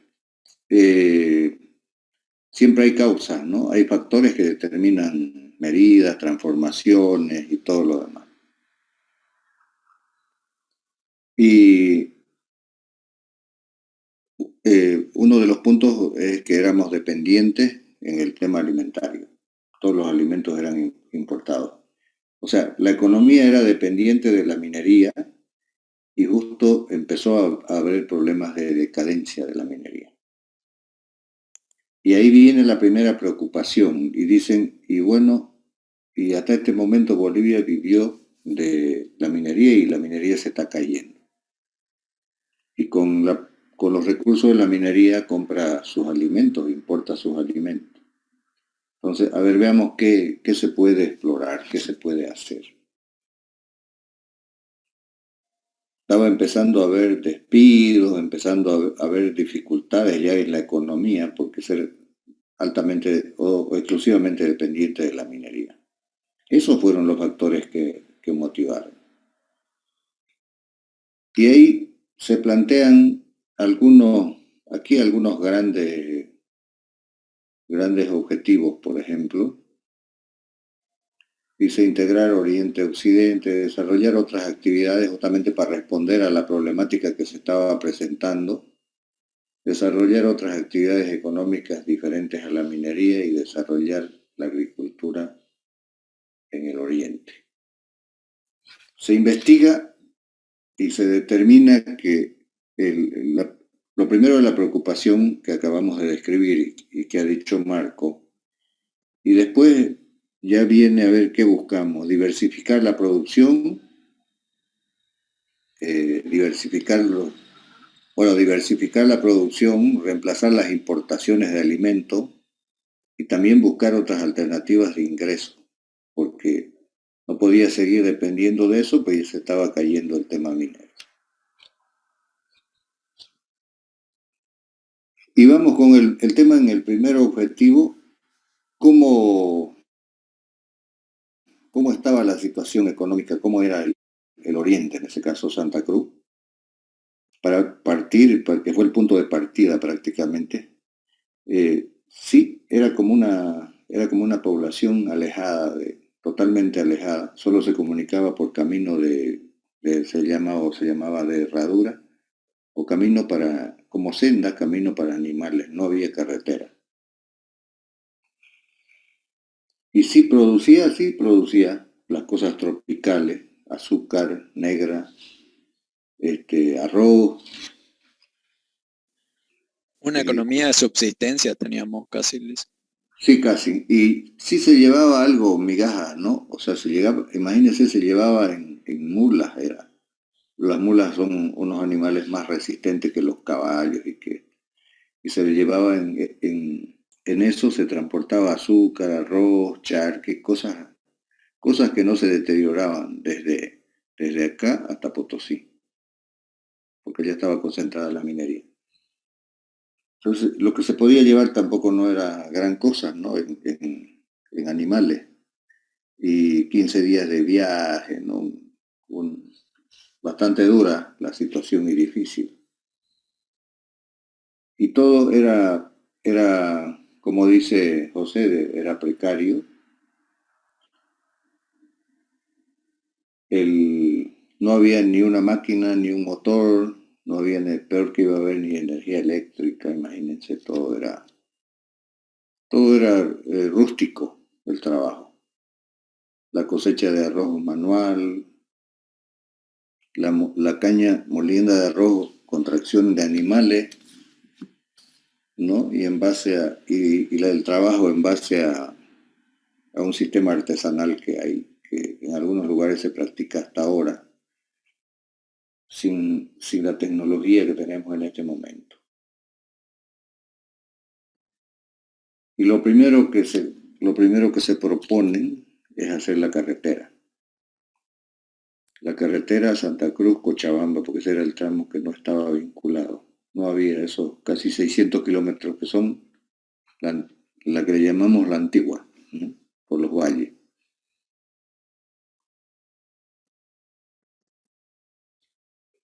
Siempre hay causas, ¿no? Hay factores que determinan medidas, transformaciones y todo lo demás. Y uno de los puntos es que éramos dependientes en el tema alimentario. Todos los alimentos eran importados. O sea, la economía era dependiente de la minería y justo empezó a haber problemas de decadencia de la minería. Y ahí viene la primera preocupación y dicen, y bueno, y hasta este momento Bolivia vivió de la minería y la minería se está cayendo. Y con los recursos de la minería compra sus alimentos, importa sus alimentos. Entonces, a ver, veamos qué se puede explorar, qué se puede hacer. Estaba empezando a haber despidos, empezando a haber dificultades ya en la economía, porque ser altamente o exclusivamente dependiente de la minería. Esos fueron los factores que motivaron. Y ahí se plantean algunos grandes objetivos, por ejemplo. Dice integrar Oriente-Occidente, desarrollar otras actividades justamente para responder a la problemática que se estaba presentando, desarrollar otras actividades económicas diferentes a la minería y desarrollar la agricultura en el Oriente. Se investiga y se determina que lo primero es la preocupación que acabamos de describir y que ha dicho Marco, y después ya viene a ver qué buscamos: diversificar la producción, diversificar la producción, reemplazar las importaciones de alimentos y también buscar otras alternativas de ingreso, porque no podía seguir dependiendo de eso, pues se estaba cayendo el tema minero. Y vamos con el tema en el primer objetivo: cómo estaba la situación económica, cómo era el Oriente, en ese caso Santa Cruz, para partir, porque fue el punto de partida prácticamente. Sí, era como una población alejada, totalmente alejada, solo se comunicaba por camino se llamaba de herradura, o camino como senda, camino para animales, no había carretera. Y sí producía las cosas tropicales: azúcar negra, arroz. Una economía de subsistencia teníamos casi, Luis. Sí, casi. Y sí se llevaba algo, migajas, ¿no? O sea, imagínense, se llevaba en mulas, era. Las mulas son unos animales más resistentes que los caballos y se le llevaba en eso, se transportaba azúcar, arroz, charque, cosas que no se deterioraban desde acá hasta Potosí, porque ya estaba concentrada la minería. Entonces, lo que se podía llevar tampoco no era gran cosa, ¿no? En animales. Y 15 días de viaje, ¿no? Bastante dura la situación y difícil. Y todo era como dice José, era precario. No había ni una máquina, ni un motor, no había, peor que iba a haber, ni energía eléctrica, imagínense, todo era rústico el trabajo. La cosecha de arroz manual, la caña molienda de arroz con tracción de animales, ¿no? Y la del trabajo en base a un sistema artesanal que en algunos lugares se practica hasta ahora, sin la tecnología que tenemos en este momento. Y lo primero que se propone es hacer la carretera. La carretera Santa Cruz-Cochabamba, porque ese era el tramo que no estaba vinculado. No había esos casi 600 kilómetros que son la que le llamamos la antigua, ¿no? Por los valles.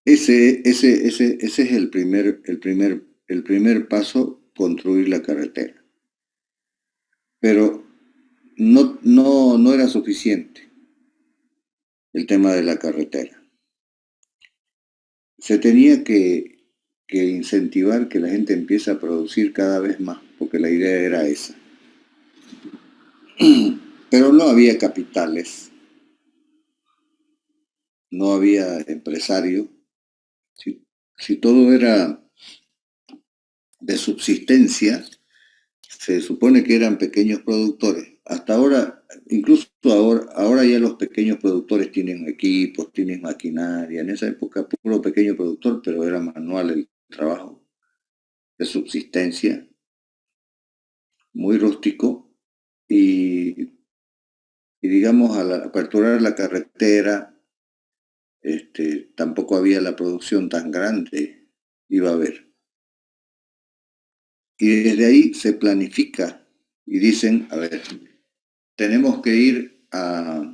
Ese es el primer paso: construir la carretera. Pero no era suficiente el tema de la carretera. Se tenía que incentivar que la gente empiece a producir cada vez más, porque la idea era esa. Pero no había capitales, no había empresarios. Si todo era de subsistencia, se supone que eran pequeños productores. Hasta ahora, incluso ahora ya los pequeños productores tienen equipos, tienen maquinaria. En esa época puro pequeño productor, pero era manual el trabajo, de subsistencia, muy rústico, y digamos, al aperturar la carretera, tampoco había la producción tan grande, iba a haber. Y desde ahí se planifica y dicen, a ver, tenemos que ir a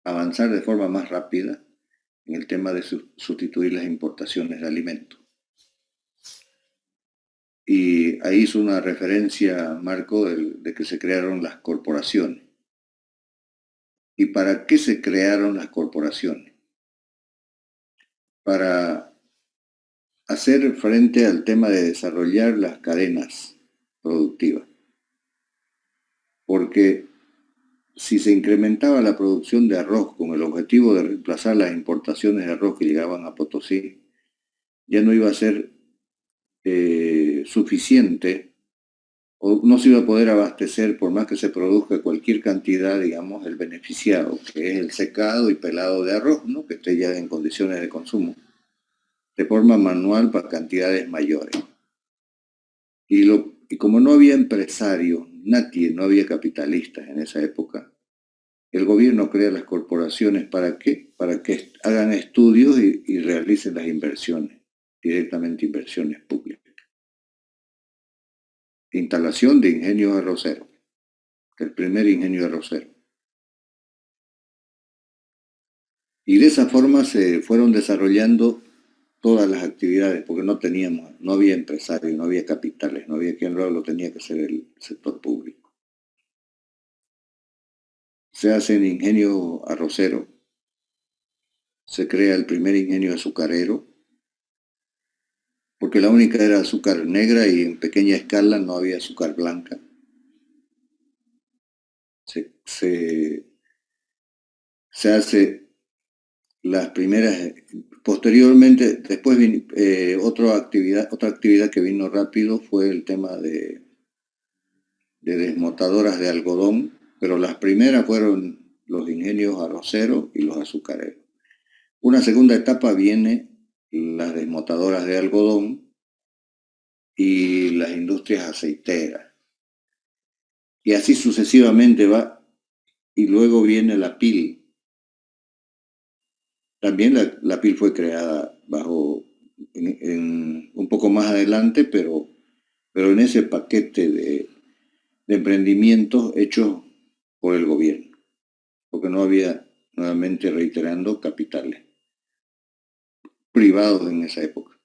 avanzar de forma más rápida en el tema de sustituir las importaciones de alimentos. Y ahí hizo una referencia, Marco, de que se crearon las corporaciones. ¿Y para qué se crearon las corporaciones? Para hacer frente al tema de desarrollar las cadenas productivas. Porque si se incrementaba la producción de arroz con el objetivo de reemplazar las importaciones de arroz que llegaban a Potosí, ya no iba a ser suficiente o no se iba a poder abastecer por más que se produzca cualquier cantidad, digamos, el beneficiado, que es el secado y pelado de arroz, ¿no? Que esté ya en condiciones de consumo, de forma manual para cantidades mayores. Y como no había empresarios, nadie, no había capitalistas en esa época, el gobierno crea las corporaciones, ¿para qué? Para que hagan estudios y realicen las inversiones, directamente inversiones públicas. Instalación de ingenios arroceros, el primer ingenio arrocero. Y de esa forma se fueron desarrollando todas las actividades, porque no había empresarios, no había capitales, no había quien lo tenía que ser el sector público. Se hace en ingenio arrocero, se crea el primer ingenio azucarero, porque la única era azúcar negra y en pequeña escala no había azúcar blanca. Se hace las primeras, posteriormente, después otra actividad que vino rápido fue el tema de desmotadoras de algodón, pero las primeras fueron los ingenios arroceros y los azucareros. Una segunda etapa viene las desmotadoras de algodón y las industrias aceiteras. Y así sucesivamente va, y luego viene la PIL. También la PIL fue creada un poco más adelante, pero en ese paquete de emprendimientos hechos por el gobierno, porque no había, nuevamente reiterando, capitales privados en esa época.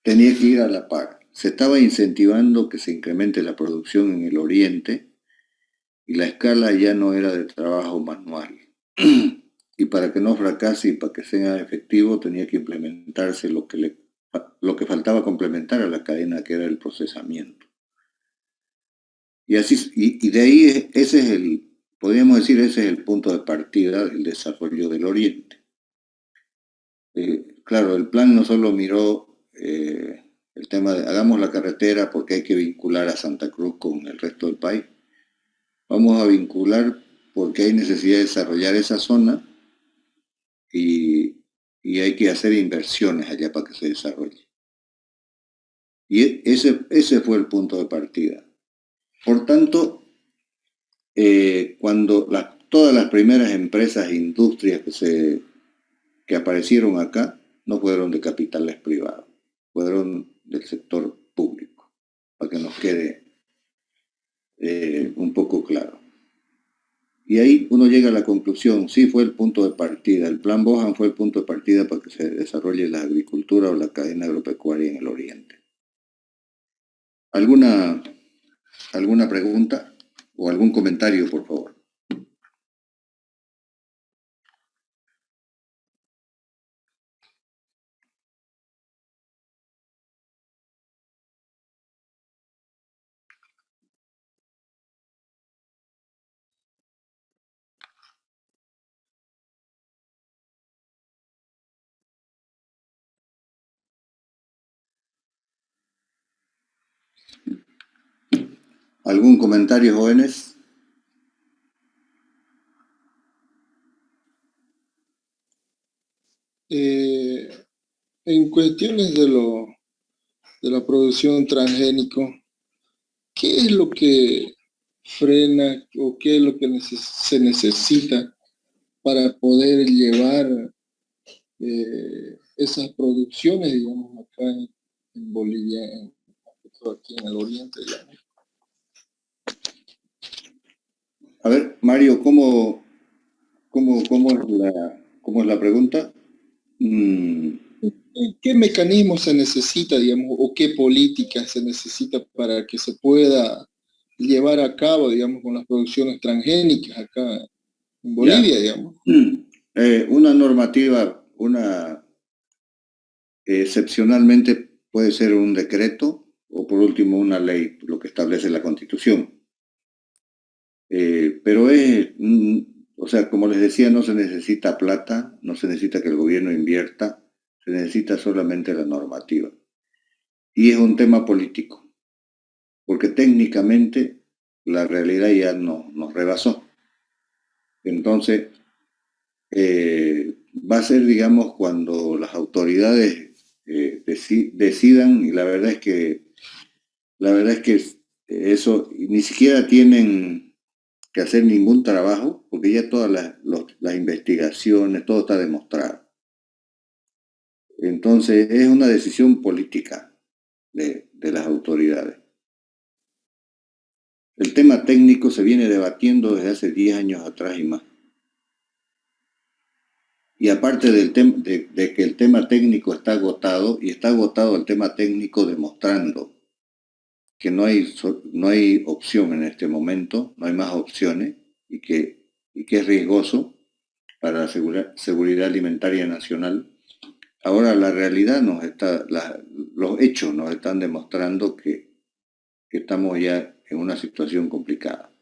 Tenía que ir a la par. Se estaba incentivando que se incremente la producción en el oriente y la escala ya no era de trabajo manual. Y para que no fracase y para que sea efectivo tenía que implementarse lo que faltaba complementar a la cadena, que era el procesamiento. Y así, y de ahí podríamos decir, ese es el punto de partida del desarrollo del Oriente. Claro, el plan no solo miró el tema de hagamos la carretera porque hay que vincular a Santa Cruz con el resto del país. Vamos a vincular porque hay necesidad de desarrollar esa zona y hay que hacer inversiones allá para que se desarrolle. Y ese fue el punto de partida. Por tanto, cuando todas las primeras empresas e industrias que aparecieron acá no fueron de capitales privados, fueron del sector público, para que nos quede un poco claro. Y ahí uno llega a la conclusión, sí fue el punto de partida, el plan Bohan fue el punto de partida para que se desarrolle la agricultura o la cadena agropecuaria en el oriente. ¿Alguna pregunta o algún comentario, por favor? ¿Algún comentario, jóvenes? En cuestiones de la producción transgénico, ¿qué es lo que frena o qué es lo que se necesita para poder llevar esas producciones, digamos, acá en Bolivia, aquí en el oriente, digamos? A ver, Mario, ¿cómo es la pregunta? ¿Qué mecanismo se necesita, digamos, o qué política se necesita para que se pueda llevar a cabo, digamos, con las producciones transgénicas acá en Bolivia, digamos? Una normativa, excepcionalmente puede ser un decreto o por último una ley, lo que establece la Constitución. Pero o sea, como les decía, no se necesita plata, no se necesita que el gobierno invierta, se necesita solamente la normativa. Y es un tema político, porque técnicamente la realidad ya nos rebasó. Entonces, va a ser, digamos, cuando las autoridades decidan, y la verdad es que eso ni siquiera tienen que hacer ningún trabajo, porque ya todas las investigaciones, todo está demostrado. Entonces, es una decisión política de las autoridades. El tema técnico se viene debatiendo desde hace 10 años atrás y más. Y aparte de que el tema técnico está agotado, y está agotado el tema técnico demostrando que no hay opción en este momento, no hay más opciones, y que es riesgoso para la seguridad alimentaria nacional. Ahora la realidad los hechos nos están demostrando que estamos ya en una situación complicada,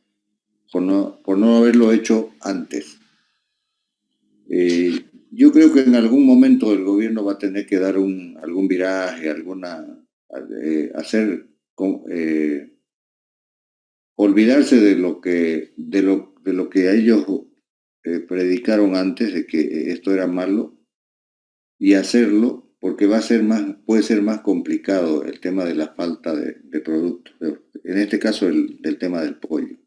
por no haberlo hecho antes. Yo creo que en algún momento el gobierno va a tener que dar algún viraje, olvidarse de lo que ellos predicaron antes, de que esto era malo, y hacerlo, porque puede ser más complicado el tema de la falta de productos, en este caso del tema del pollo.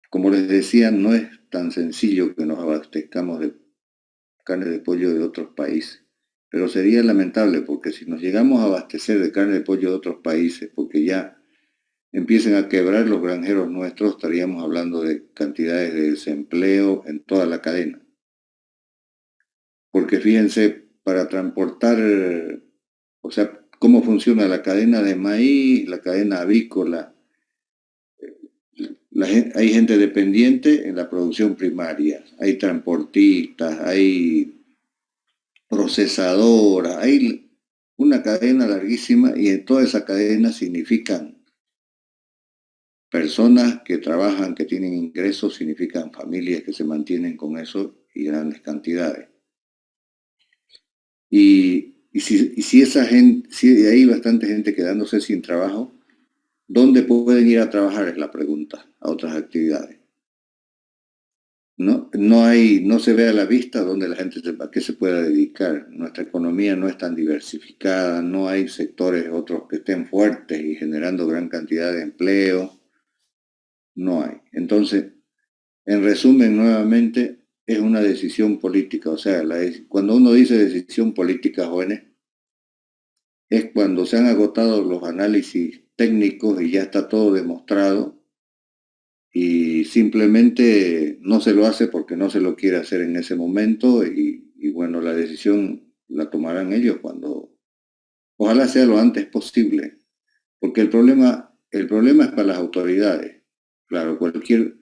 Como les decía, no es tan sencillo que nos abastezcamos de carne de pollo de otros países, pero sería lamentable, porque si nos llegamos a abastecer de carne de pollo de otros países, porque ya empiecen a quebrar los granjeros nuestros, estaríamos hablando de cantidades de desempleo en toda la cadena. Porque fíjense, para transportar, o sea, cómo funciona la cadena de maíz, la cadena avícola, hay gente dependiente en la producción primaria, hay transportistas, hay procesadoras, hay una cadena larguísima, y en toda esa cadena significan personas que trabajan, que tienen ingresos, significan familias que se mantienen con eso y grandes cantidades. Y si esa gente, si hay bastante gente quedándose sin trabajo, ¿dónde pueden ir a trabajar? Es la pregunta, a otras actividades. No se ve a la vista dónde la gente a qué se pueda dedicar. Nuestra economía no es tan diversificada, no hay sectores otros que estén fuertes y generando gran cantidad de empleo. No hay. Entonces, en resumen, nuevamente, es una decisión política. O sea, cuando uno dice decisión política, jóvenes, es cuando se han agotado los análisis técnicos y ya está todo demostrado, y simplemente no se lo hace porque no se lo quiere hacer en ese momento, y bueno, la decisión la tomarán ellos ojalá sea lo antes posible, porque el problema es para las autoridades. Claro, cualquier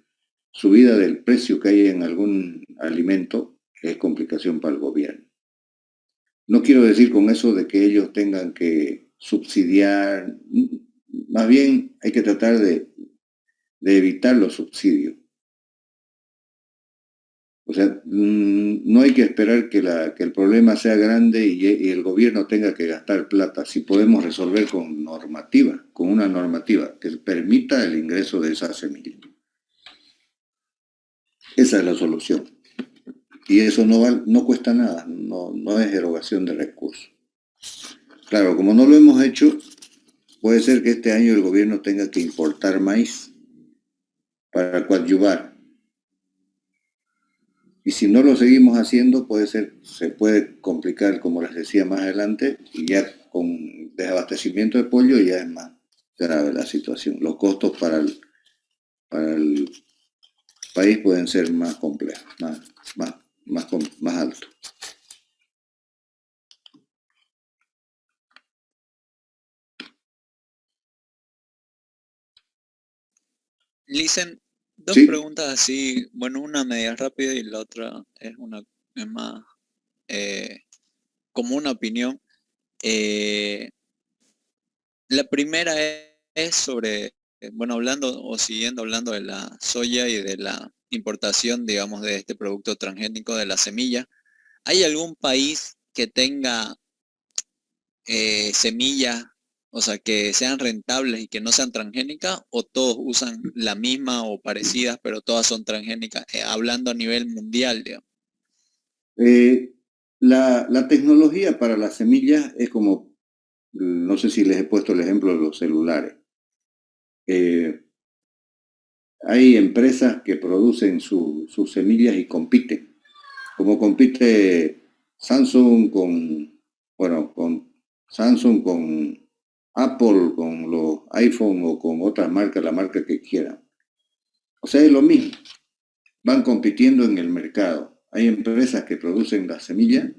subida del precio que hay en algún alimento es complicación para el gobierno. No quiero decir con eso de que ellos tengan que subsidiar, más bien hay que tratar de evitar los subsidios. O sea, no hay que esperar que el problema sea grande y el gobierno tenga que gastar plata, si podemos resolver con una normativa que permita el ingreso de esa semilla. Esa es la solución. Y eso no cuesta nada, no es erogación de recursos. Claro, como no lo hemos hecho, puede ser que este año el gobierno tenga que importar maíz para coadyuvar. Y si no lo seguimos haciendo, se puede complicar, como les decía más adelante, y ya con desabastecimiento de pollo ya es más grave la situación. Los costos para el país pueden ser más complejos, más altos. Licen, dos Sí, preguntas así, bueno, una media rápida y la otra es más como una opinión. La primera es sobre, bueno, hablando o siguiendo hablando de la soya y de la importación, digamos, de este producto transgénico de la semilla. ¿Hay algún país que tenga semillas, o sea, que sean rentables y que no sean transgénicas, o todos usan la misma o parecidas, pero todas son transgénicas, hablando a nivel mundial, digamos? La tecnología para las semillas es como, no sé si les he puesto el ejemplo de los celulares. Hay empresas que producen sus semillas y compiten. Como compite Samsung con Samsung, con Apple, con los iPhone o con otras marcas, la marca que quieran. O sea, es lo mismo. Van compitiendo en el mercado. Hay empresas que producen la semilla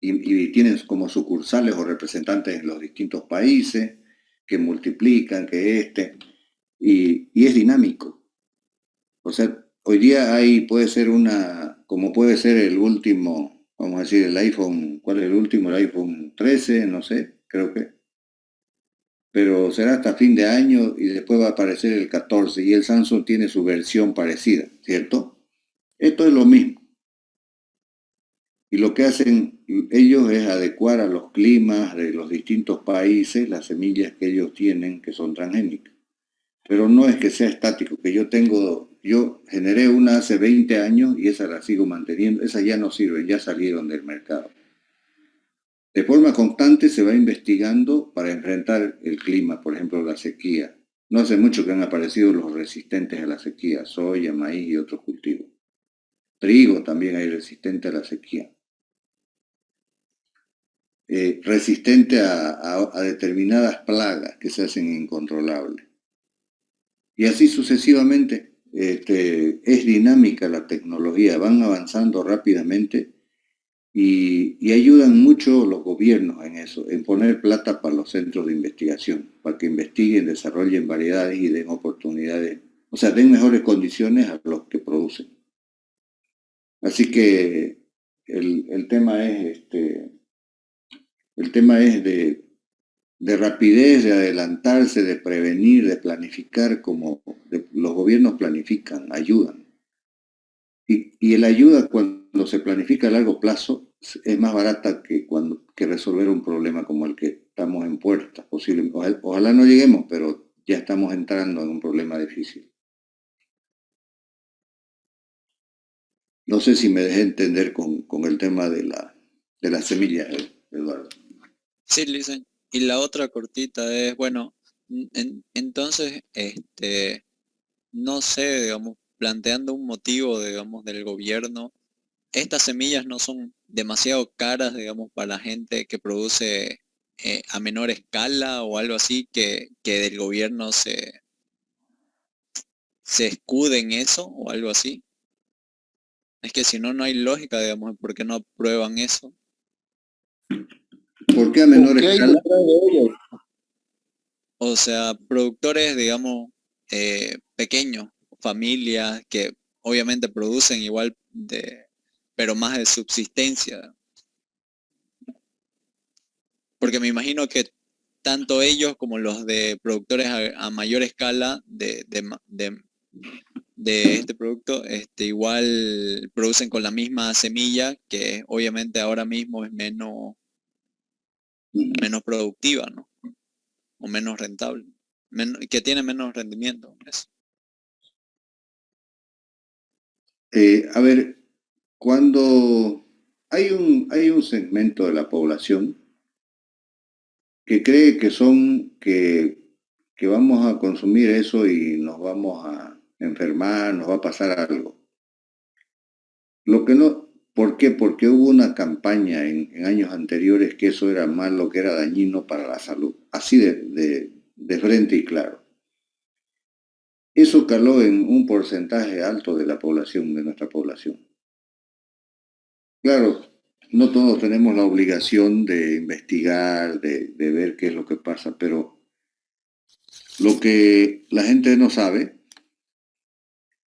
y tienen como sucursales o representantes en los distintos países que multiplican, y es dinámico. O sea, hoy día puede ser como puede ser el último, vamos a decir, el iPhone, ¿cuál es el último? El iPhone 13, no sé, creo que. Pero será hasta fin de año y después va a aparecer el 14 y el Samsung tiene su versión parecida, ¿cierto? Esto es lo mismo. Y lo que hacen ellos es adecuar a los climas de los distintos países las semillas que ellos tienen que son transgénicas. Pero no es que sea estático, que yo generé una hace 20 años y esa la sigo manteniendo, esas ya no sirven, ya salieron del mercado. De forma constante se va investigando para enfrentar el clima, por ejemplo la sequía. No hace mucho que han aparecido los resistentes a la sequía, soya, maíz y otros cultivos. Trigo también hay resistente a la sequía. Resistente a determinadas plagas que se hacen incontrolables. Y así sucesivamente. Es dinámica la tecnología, van avanzando rápidamente y ayudan mucho los gobiernos en eso, en poner plata para los centros de investigación, para que investiguen, desarrollen variedades y den oportunidades, o sea, den mejores condiciones a los que producen. Así que el tema es de rapidez, de adelantarse, de prevenir, de planificar, los gobiernos planifican, ayudan. Y la ayuda cuando se planifica a largo plazo es más barata que resolver un problema como el que estamos en puertas. Ojalá no lleguemos, pero ya estamos entrando en un problema difícil. No sé si me dejé entender con el tema de la semilla, Eduardo. Sí, Licen. Y la otra cortita es, bueno, entonces, no sé, digamos, planteando un motivo, digamos, del gobierno, estas semillas no son demasiado caras, digamos, para la gente que produce a menor escala o algo así, que del gobierno se escude en eso o algo así. Es que si no, no hay lógica, digamos, ¿por qué no aprueban eso? ¿Por qué a menor ¿Qué hay escala? detrás de ello? O sea, productores, digamos, pequeños, familias que obviamente producen igual pero más de subsistencia. Porque me imagino que tanto ellos como los de productores a mayor escala de este producto, igual producen con la misma semilla que obviamente ahora mismo es menos productiva, ¿no? O menos rentable, que tiene menos rendimiento. Eso. A ver, cuando hay un segmento de la población que cree que vamos a consumir eso y nos vamos a enfermar, nos va a pasar algo. Lo que no, ¿por qué? Porque hubo una campaña en años anteriores que eso era malo, que era dañino para la salud, así de frente y claro. Eso caló en un porcentaje alto de la población, de nuestra población. Claro, no todos tenemos la obligación de investigar, de ver qué es lo que pasa, pero lo que la gente no sabe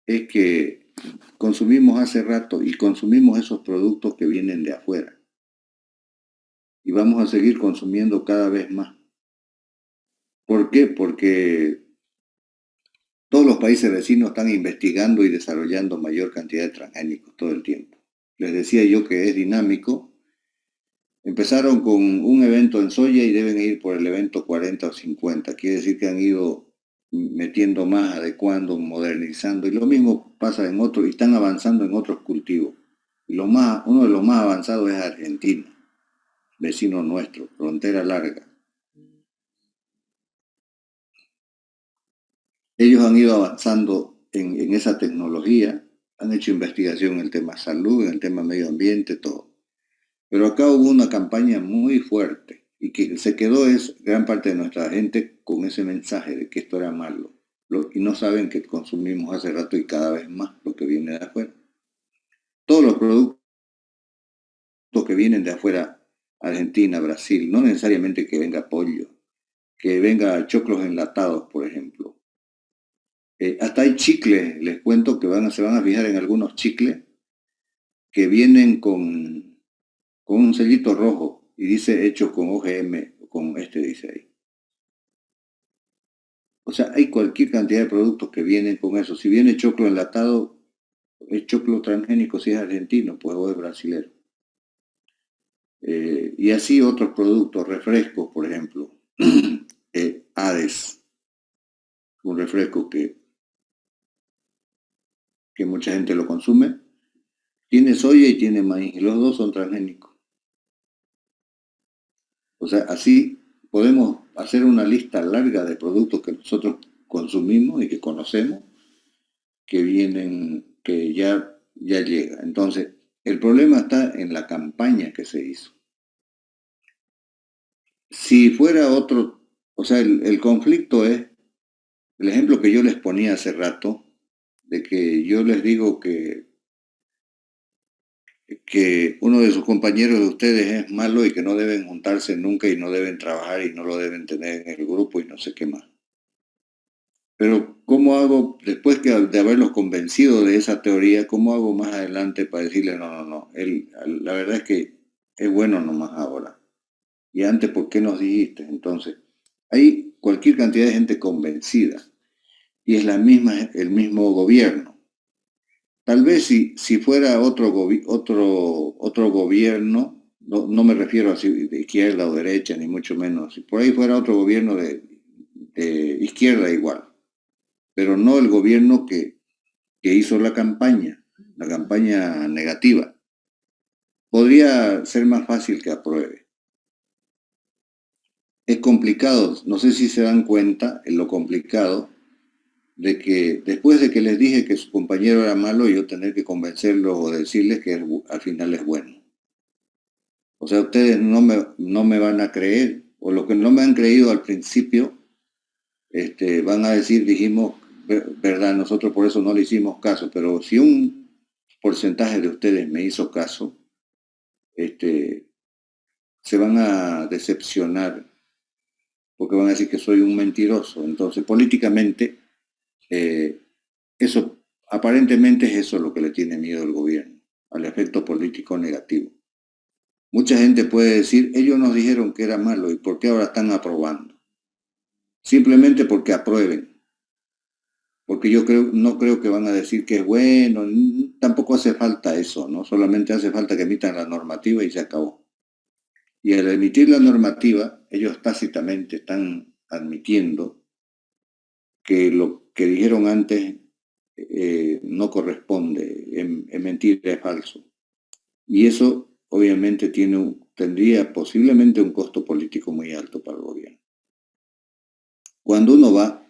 es que consumimos hace rato y consumimos esos productos que vienen de afuera. Y vamos a seguir consumiendo cada vez más. ¿Por qué? Porque todos los países vecinos están investigando y desarrollando mayor cantidad de transgénicos todo el tiempo. Les decía yo que es dinámico. Empezaron con un evento en soya y deben ir por el evento 40 o 50. Quiere decir que han ido metiendo más, adecuando, modernizando. Y lo mismo pasa en otros, y están avanzando en otros cultivos. Y uno de los más avanzados es Argentina, vecino nuestro, frontera larga. Ellos han ido avanzando en esa tecnología, han hecho investigación en el tema salud, en el tema medio ambiente, todo. Pero acá hubo una campaña muy fuerte y que se quedó gran parte de nuestra gente con ese mensaje de que esto era malo. Y no saben que consumimos hace rato y cada vez más lo que viene de afuera. Todos los productos que vienen de afuera, Argentina, Brasil, no necesariamente que venga pollo, que venga choclos enlatados, por ejemplo. Hasta hay chicles, les cuento que se van a fijar en algunos chicles que vienen con un sellito rojo y dice hechos con OGM, dice ahí. O sea, hay cualquier cantidad de productos que vienen con eso. Si viene choclo enlatado, es choclo transgénico, si es argentino, pues o es brasilero. Y así otros productos, refrescos, por ejemplo. Hades, un refresco que mucha gente lo consume. Tiene soya y tiene maíz, y los dos son transgénicos. O sea, así podemos hacer una lista larga de productos que nosotros consumimos y que conocemos, que vienen, que ya llega. Entonces, el problema está en la campaña que se hizo. Si fuera otro, o sea, el conflicto es, el ejemplo que yo les ponía hace rato, de que yo les digo que uno de sus compañeros de ustedes es malo y que no deben juntarse nunca y no deben trabajar y no lo deben tener en el grupo y no sé qué más. Pero ¿cómo hago, después de haberlos convencido de esa teoría, cómo hago más adelante para decirle no, la verdad es que es bueno nomás ahora? Y antes, ¿por qué nos dijiste? Entonces, hay cualquier cantidad de gente convencida y es el mismo gobierno. Tal vez si fuera otro gobierno, no me refiero a de izquierda o derecha, ni mucho menos, si por ahí fuera otro gobierno de izquierda igual, pero no el gobierno que hizo la campaña negativa, podría ser más fácil que apruebe. Es complicado, no sé si se dan cuenta en lo complicado de que después de que les dije que su compañero era malo, yo tener que convencerlos o decirles que al final es bueno. O sea, ustedes no me van a creer, o los que no me han creído al principio, van a decir, dijimos, verdad, nosotros por eso no le hicimos caso, pero si un porcentaje de ustedes me hizo caso, se van a decepcionar, porque van a decir que soy un mentiroso. Entonces, políticamente, eso, aparentemente es eso lo que le tiene miedo el gobierno, al efecto político negativo. Mucha gente puede decir, ellos nos dijeron que era malo, ¿y por qué ahora están aprobando? Simplemente porque aprueben. Porque yo no creo que van a decir que es bueno, tampoco hace falta eso, ¿no? Solamente hace falta que emitan la normativa y se acabó. Y al emitir la normativa, ellos tácitamente están admitiendo que lo que dijeron antes no corresponde, es mentira, es falso. Y eso obviamente tiene tendría posiblemente un costo político muy alto para el gobierno. Cuando uno va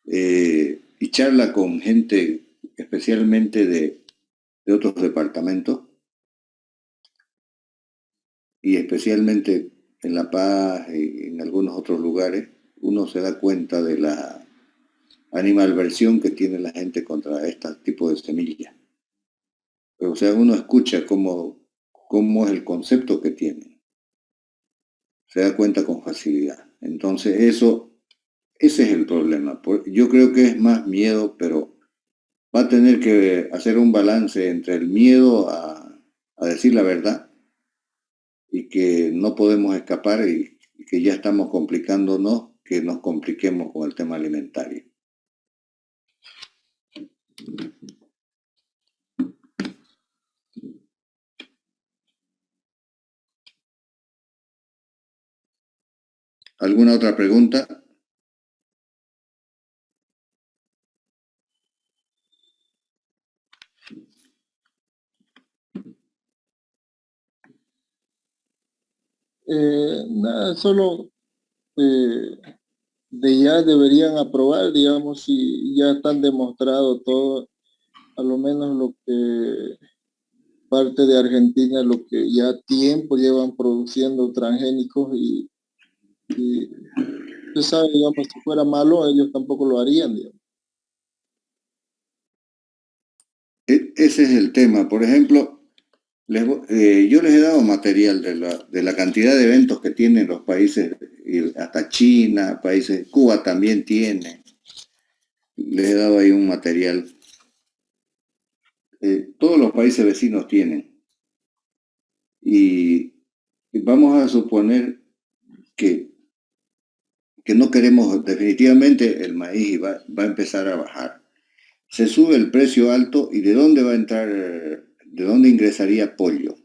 y charla con gente, especialmente de otros departamentos, y especialmente en La Paz y en algunos otros lugares, uno se da cuenta de la animalversión que tiene la gente contra este tipo de semillas. O sea, uno escucha cómo es el concepto que tienen. Se da cuenta con facilidad. Entonces, ese es el problema. Yo creo que es más miedo, pero va a tener que hacer un balance entre el miedo a decir la verdad y que no podemos escapar y que ya estamos complicándonos, que nos compliquemos con el tema alimentario. ¿Alguna otra pregunta? Nada, solo de ya deberían aprobar, digamos, si ya están demostrado todo, a lo menos lo que parte de Argentina, lo que ya tiempo llevan produciendo transgénicos y usted sabe, digamos, si fuera malo, ellos tampoco lo harían, digamos. Ese es el tema. Por ejemplo, yo les he dado material de la cantidad de eventos que tienen los países, y hasta China, países, Cuba también tiene. Les he dado ahí un material. Todos los países vecinos tienen. Y vamos a suponer que no queremos, definitivamente el maíz va a empezar a bajar. Se sube el precio alto y ¿de dónde va a entrar, de dónde ingresaría pollo?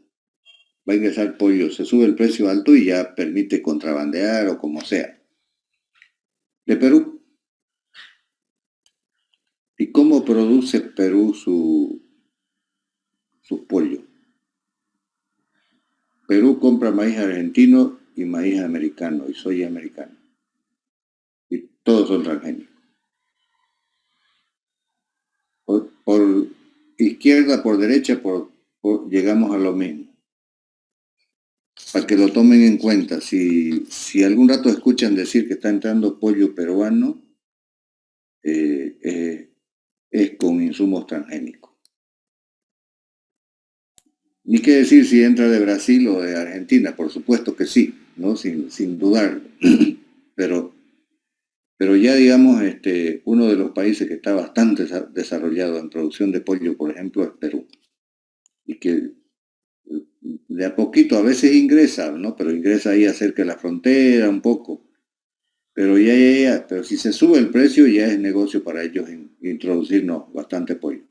Va a ingresar pollo, se sube el precio alto y ya permite contrabandear o como sea. De Perú. ¿Y cómo produce Perú sus pollos? Perú compra maíz argentino y maíz americano y soya americana. Y todos son transgénicos. Por izquierda, por derecha, llegamos a lo mismo. Para que lo tomen en cuenta, si algún rato escuchan decir que está entrando pollo peruano, es con insumos transgénicos. Ni qué decir si entra de Brasil o de Argentina, por supuesto que sí, ¿no? Sin dudar. Pero ya digamos, uno de los países que está bastante desarrollado en producción de pollo, por ejemplo, es Perú. Y que de a poquito a veces ingresa, ¿no? Pero ingresa ahí cerca de la frontera un poco. Pero pero si se sube el precio ya es negocio para ellos introducirnos bastante pollo.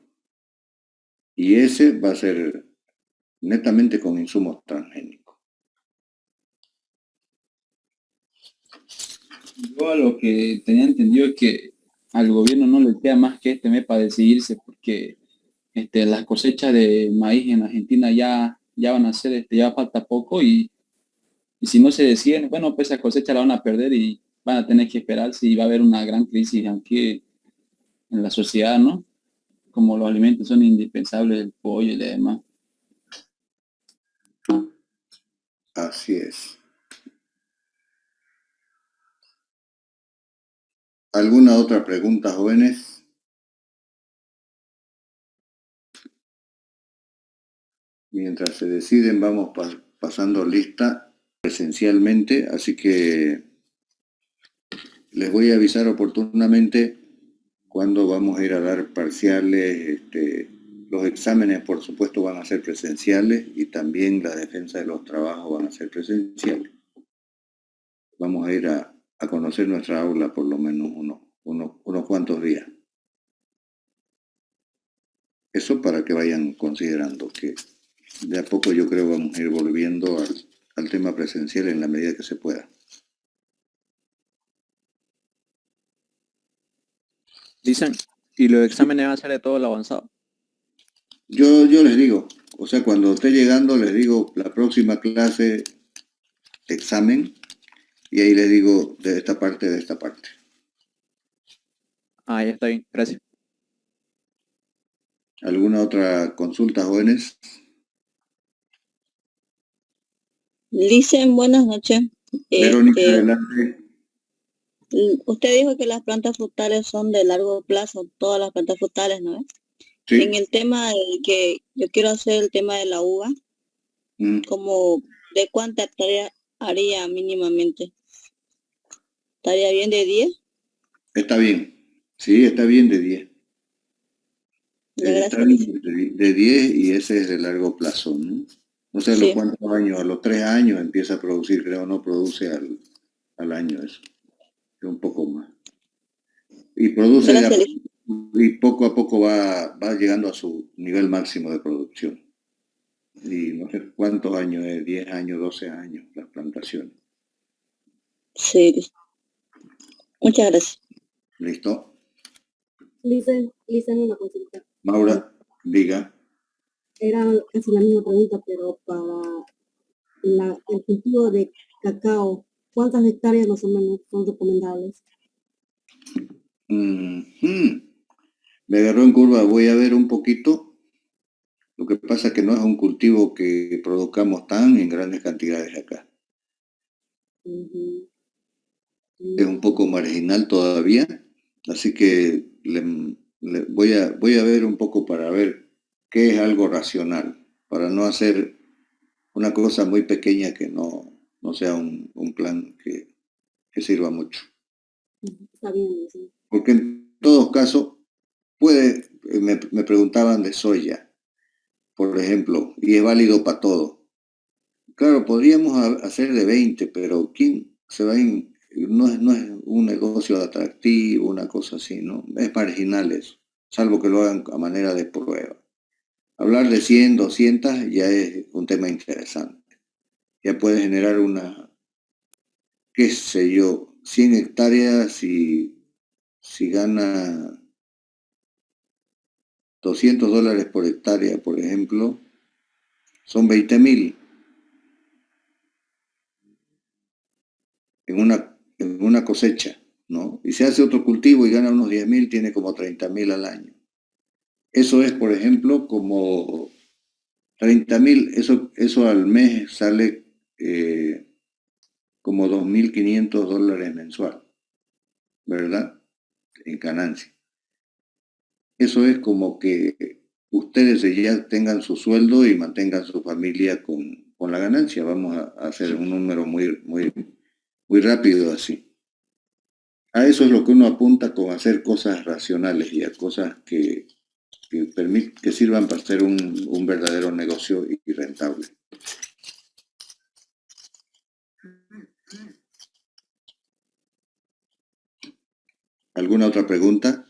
Y ese va a ser netamente con insumos transgénicos. Yo a lo que tenía entendido es que al gobierno no le queda más que este mes para decidirse, porque las cosechas de maíz en Argentina ya van a ser, ya falta poco y si no se deciden, bueno, pues esa cosecha la van a perder y van a tener que esperar si va a haber una gran crisis aquí en la sociedad, ¿no? Como los alimentos son indispensables, el pollo y demás. Así es. ¿Alguna otra pregunta, jóvenes? Mientras se deciden, vamos pasando lista presencialmente, así que les voy a avisar oportunamente cuándo vamos a ir a dar parciales. Los exámenes, por supuesto, van a ser presenciales y también la defensa de los trabajos van a ser presenciales. Vamos a ir a conocer nuestra aula por lo menos unos cuantos días. Eso para que vayan considerando que de a poco yo creo vamos a ir volviendo al tema presencial en la medida que se pueda. Dicen, ¿y los exámenes van a ser de todo el avanzado? Yo les digo, o sea, cuando esté llegando les digo, la próxima clase examen y ahí les digo de esta parte, de esta parte. Ah, ya está bien, gracias. ¿Alguna otra consulta, jóvenes? Dicen, buenas noches. Verónica, adelante. Usted dijo que las plantas frutales son de largo plazo, todas las plantas frutales, ¿no? Sí. En el tema de que yo quiero hacer el tema de la uva, como de cuánta hectárea haría mínimamente. ¿Estaría bien de 10? Está bien. Sí, está bien de 10. Está Gracias. bien de 10 y ese es de largo plazo, ¿no? No sé a los Sí. cuántos años, a los 3 años empieza a producir, creo, no produce al año eso. Es un poco más. Y produce Gracias. y poco a poco va llegando a su nivel máximo de producción. Y no sé cuántos años es, 10 años, 12 años, las plantaciones. Sí. Muchas gracias. ¿Listo? Lisa, una consulta. Maura, diga. Era casi la misma pregunta, pero para el cultivo de cacao, ¿cuántas hectáreas más o menos son recomendables? Me agarró en curva, voy a ver un poquito. Lo que pasa es que no es un cultivo que produzcamos tan en grandes cantidades acá. Es un poco marginal todavía, así que voy a ver un poco para ver qué es algo racional, para no hacer una cosa muy pequeña que no sea un plan que sirva mucho. Está bien, sí. Porque en todos casos, me preguntaban de soya, por ejemplo, y es válido para todo. Claro, podríamos hacer de 20, pero ¿quién se va no es un negocio atractivo, una cosa así, ¿no? Es marginal eso, salvo que lo hagan a manera de prueba. Hablar de 100, 200 ya es un tema interesante. Ya puede generar qué sé yo, 100 hectáreas y si gana $200 por hectárea, por ejemplo, son 20,000 en una cosecha, ¿no? Y se hace otro cultivo y gana unos 10,000, tiene como 30,000 al año. Eso es, por ejemplo, como 30,000, eso al mes sale como $2,500 mensual, ¿verdad? En ganancia. Eso es como que ustedes ya tengan su sueldo y mantengan su familia con la ganancia. Vamos a hacer un número muy, muy, muy rápido así. A eso es lo que uno apunta con hacer cosas racionales y a cosas que sirvan para hacer un verdadero negocio y rentable. ¿Alguna otra pregunta?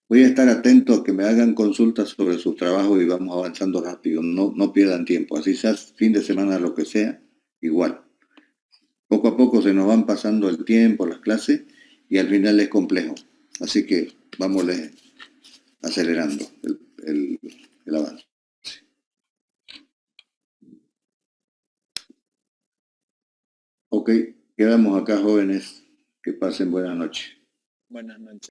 Voy a estar atento a que me hagan consultas sobre su trabajo y vamos avanzando rápido. No pierdan tiempo. Así sea fin de semana, lo que sea, igual. Poco a poco se nos van pasando el tiempo, las clases, y al final es complejo. Así que vámonos acelerando el avance. Ok, quedamos acá, jóvenes. Que pasen buenas noches. Buenas noches.